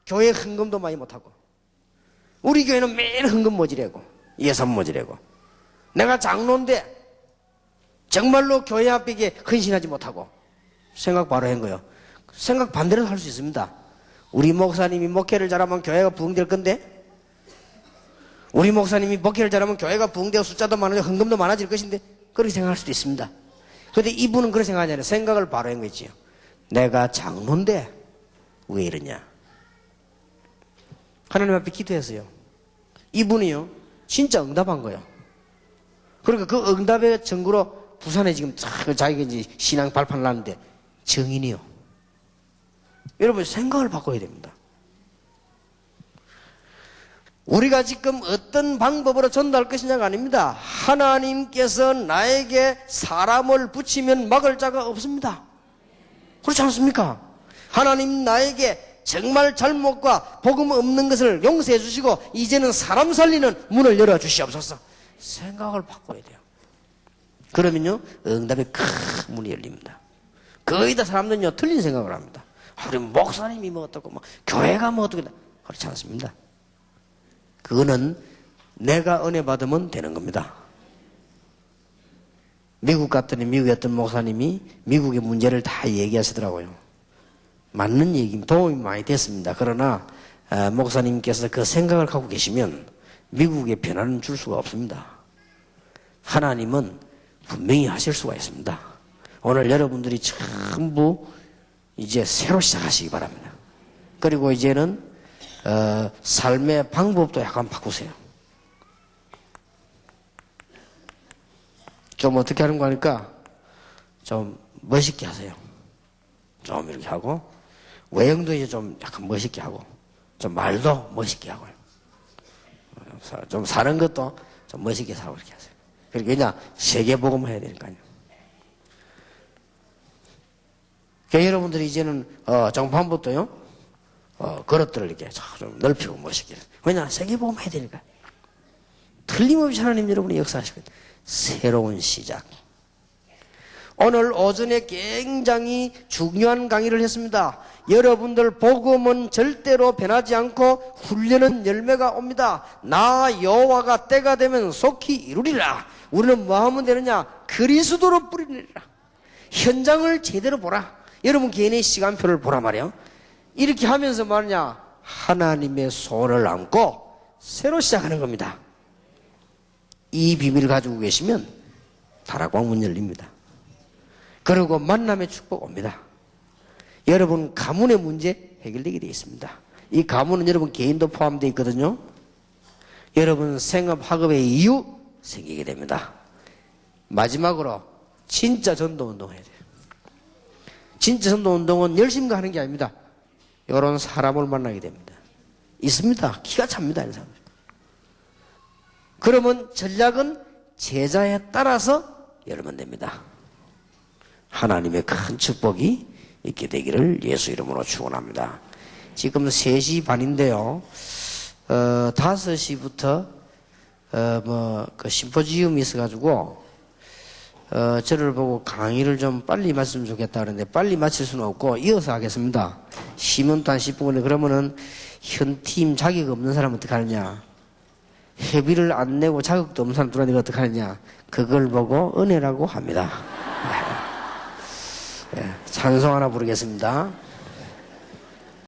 교회 헌금도 많이 못하고, 우리 교회는 매일 헌금 모지래고 예산 모지래고, 내가 장로인데 정말로 교회 앞에 헌신하지 못하고, 생각 바로 한 거예요. 생각 반대로 할 수 있습니다. 우리 목사님이 목회를 잘하면 교회가 부흥될 건데, 우리 목사님이 목회를 잘하면 교회가 부흥되고 숫자도 많아지고 헌금도 많아질 것인데, 그렇게 생각할 수도 있습니다. 그런데 이분은 그렇게 생각하지 않아요. 생각을 바로 한 거지요. 내가 장로인데 왜 이러냐. 하나님 앞에 기도했어요. 이분이요 진짜 응답한 거예요. 그러니까 그 응답의 증거로 부산에 지금 자기가 이제 신앙 발판을 하는데 정인이요. 여러분 생각을 바꿔야 됩니다. 우리가 지금 어떤 방법으로 전도할 것이냐가 아닙니다. 하나님께서 나에게 사람을 붙이면 막을 자가 없습니다. 그렇지 않습니까? 하나님 나에게 정말 잘못과 복음 없는 것을 용서해 주시고 이제는 사람 살리는 문을 열어 주시옵소서. 생각을 바꿔야 돼요. 그러면요 응답의 큰 문이 열립니다. 거의 다 사람들은요 틀린 생각을 합니다. 우리 목사님이 뭐 어떻고 뭐 교회가 뭐 어떻고, 그렇지 않습니다. 그거는 내가 은혜 받으면 되는 겁니다. 미국 갔더니 미국의 어떤 목사님이 미국의 문제를 다 얘기하시더라고요. 맞는 얘기, 도움이 많이 됐습니다. 그러나 목사님께서 그 생각을 갖고 계시면 미국의 변화는 줄 수가 없습니다. 하나님은 분명히 하실 수가 있습니다. 오늘 여러분들이 전부 이제 새로 시작하시기 바랍니다. 그리고 이제는 삶의 방법도 약간 바꾸세요. 좀 어떻게 하는 거 하니까 좀 멋있게 하세요. 좀 이렇게 하고 외형도 이제 좀 약간 멋있게 하고 좀 말도 멋있게 하고요. 좀 사는 것도 좀 멋있게 사고 이렇게 하세요. 그러니까 그냥 세계복음을 해야 되니까요. 그러니까 여러분들이 이제는 정반부터요 그릇들을 이렇게 좀 넓히고 멋있게. 왜냐 세계복음 해야 되니까. 틀림없이 하나님 여러분이 역사하시거든요. 새로운 시작. 오늘 오전에 굉장히 중요한 강의를 했습니다. 여러분들 복음은 절대로 변하지 않고 훈련은 열매가 옵니다. 나 여호와가 때가 되면 속히 이루리라. 우리는 뭐 하면 되느냐? 그리스도로 뿌리리라. 현장을 제대로 보라. 여러분 개인의 시간표를 보라 말이야. 이렇게 하면서 말이냐? 하나님의 손을 안고 새로 시작하는 겁니다. 이 비밀을 가지고 계시면 다락방 문 열립니다. 그리고 만남의 축복 옵니다. 여러분 가문의 문제 해결되게 되어 있습니다. 이 가문은 여러분 개인도 포함되어 있거든요. 여러분 생업 학업의 이유 생기게 됩니다. 마지막으로 진짜 전도운동 해야 돼요. 진짜 전도운동은 열심히 하는 게 아닙니다. 이런 사람을 만나게 됩니다. 있습니다. 기가 찹니다. 이런 사람들. 그러면 전략은 제자에 따라서 열면 됩니다. 하나님의 큰 축복이 있게 되기를 예수 이름으로 축원합니다. 지금 3시 반인데요. 5시부터 그 심포지움이 있어가지고 저를 보고 강의를 좀 빨리 마쳤으면 좋겠다 그러는데 빨리 마칠 수는 없고 이어서 하겠습니다. 쉬면 또 한 10분 걸려. 그러면은 현 팀 자격 없는 사람은 어떻게 하느냐? 회비를 안 내고 자격도 없는 사람 들어가니까 어떻게 하느냐? 그걸 보고 은혜라고 합니다. 찬송 하나 부르겠습니다.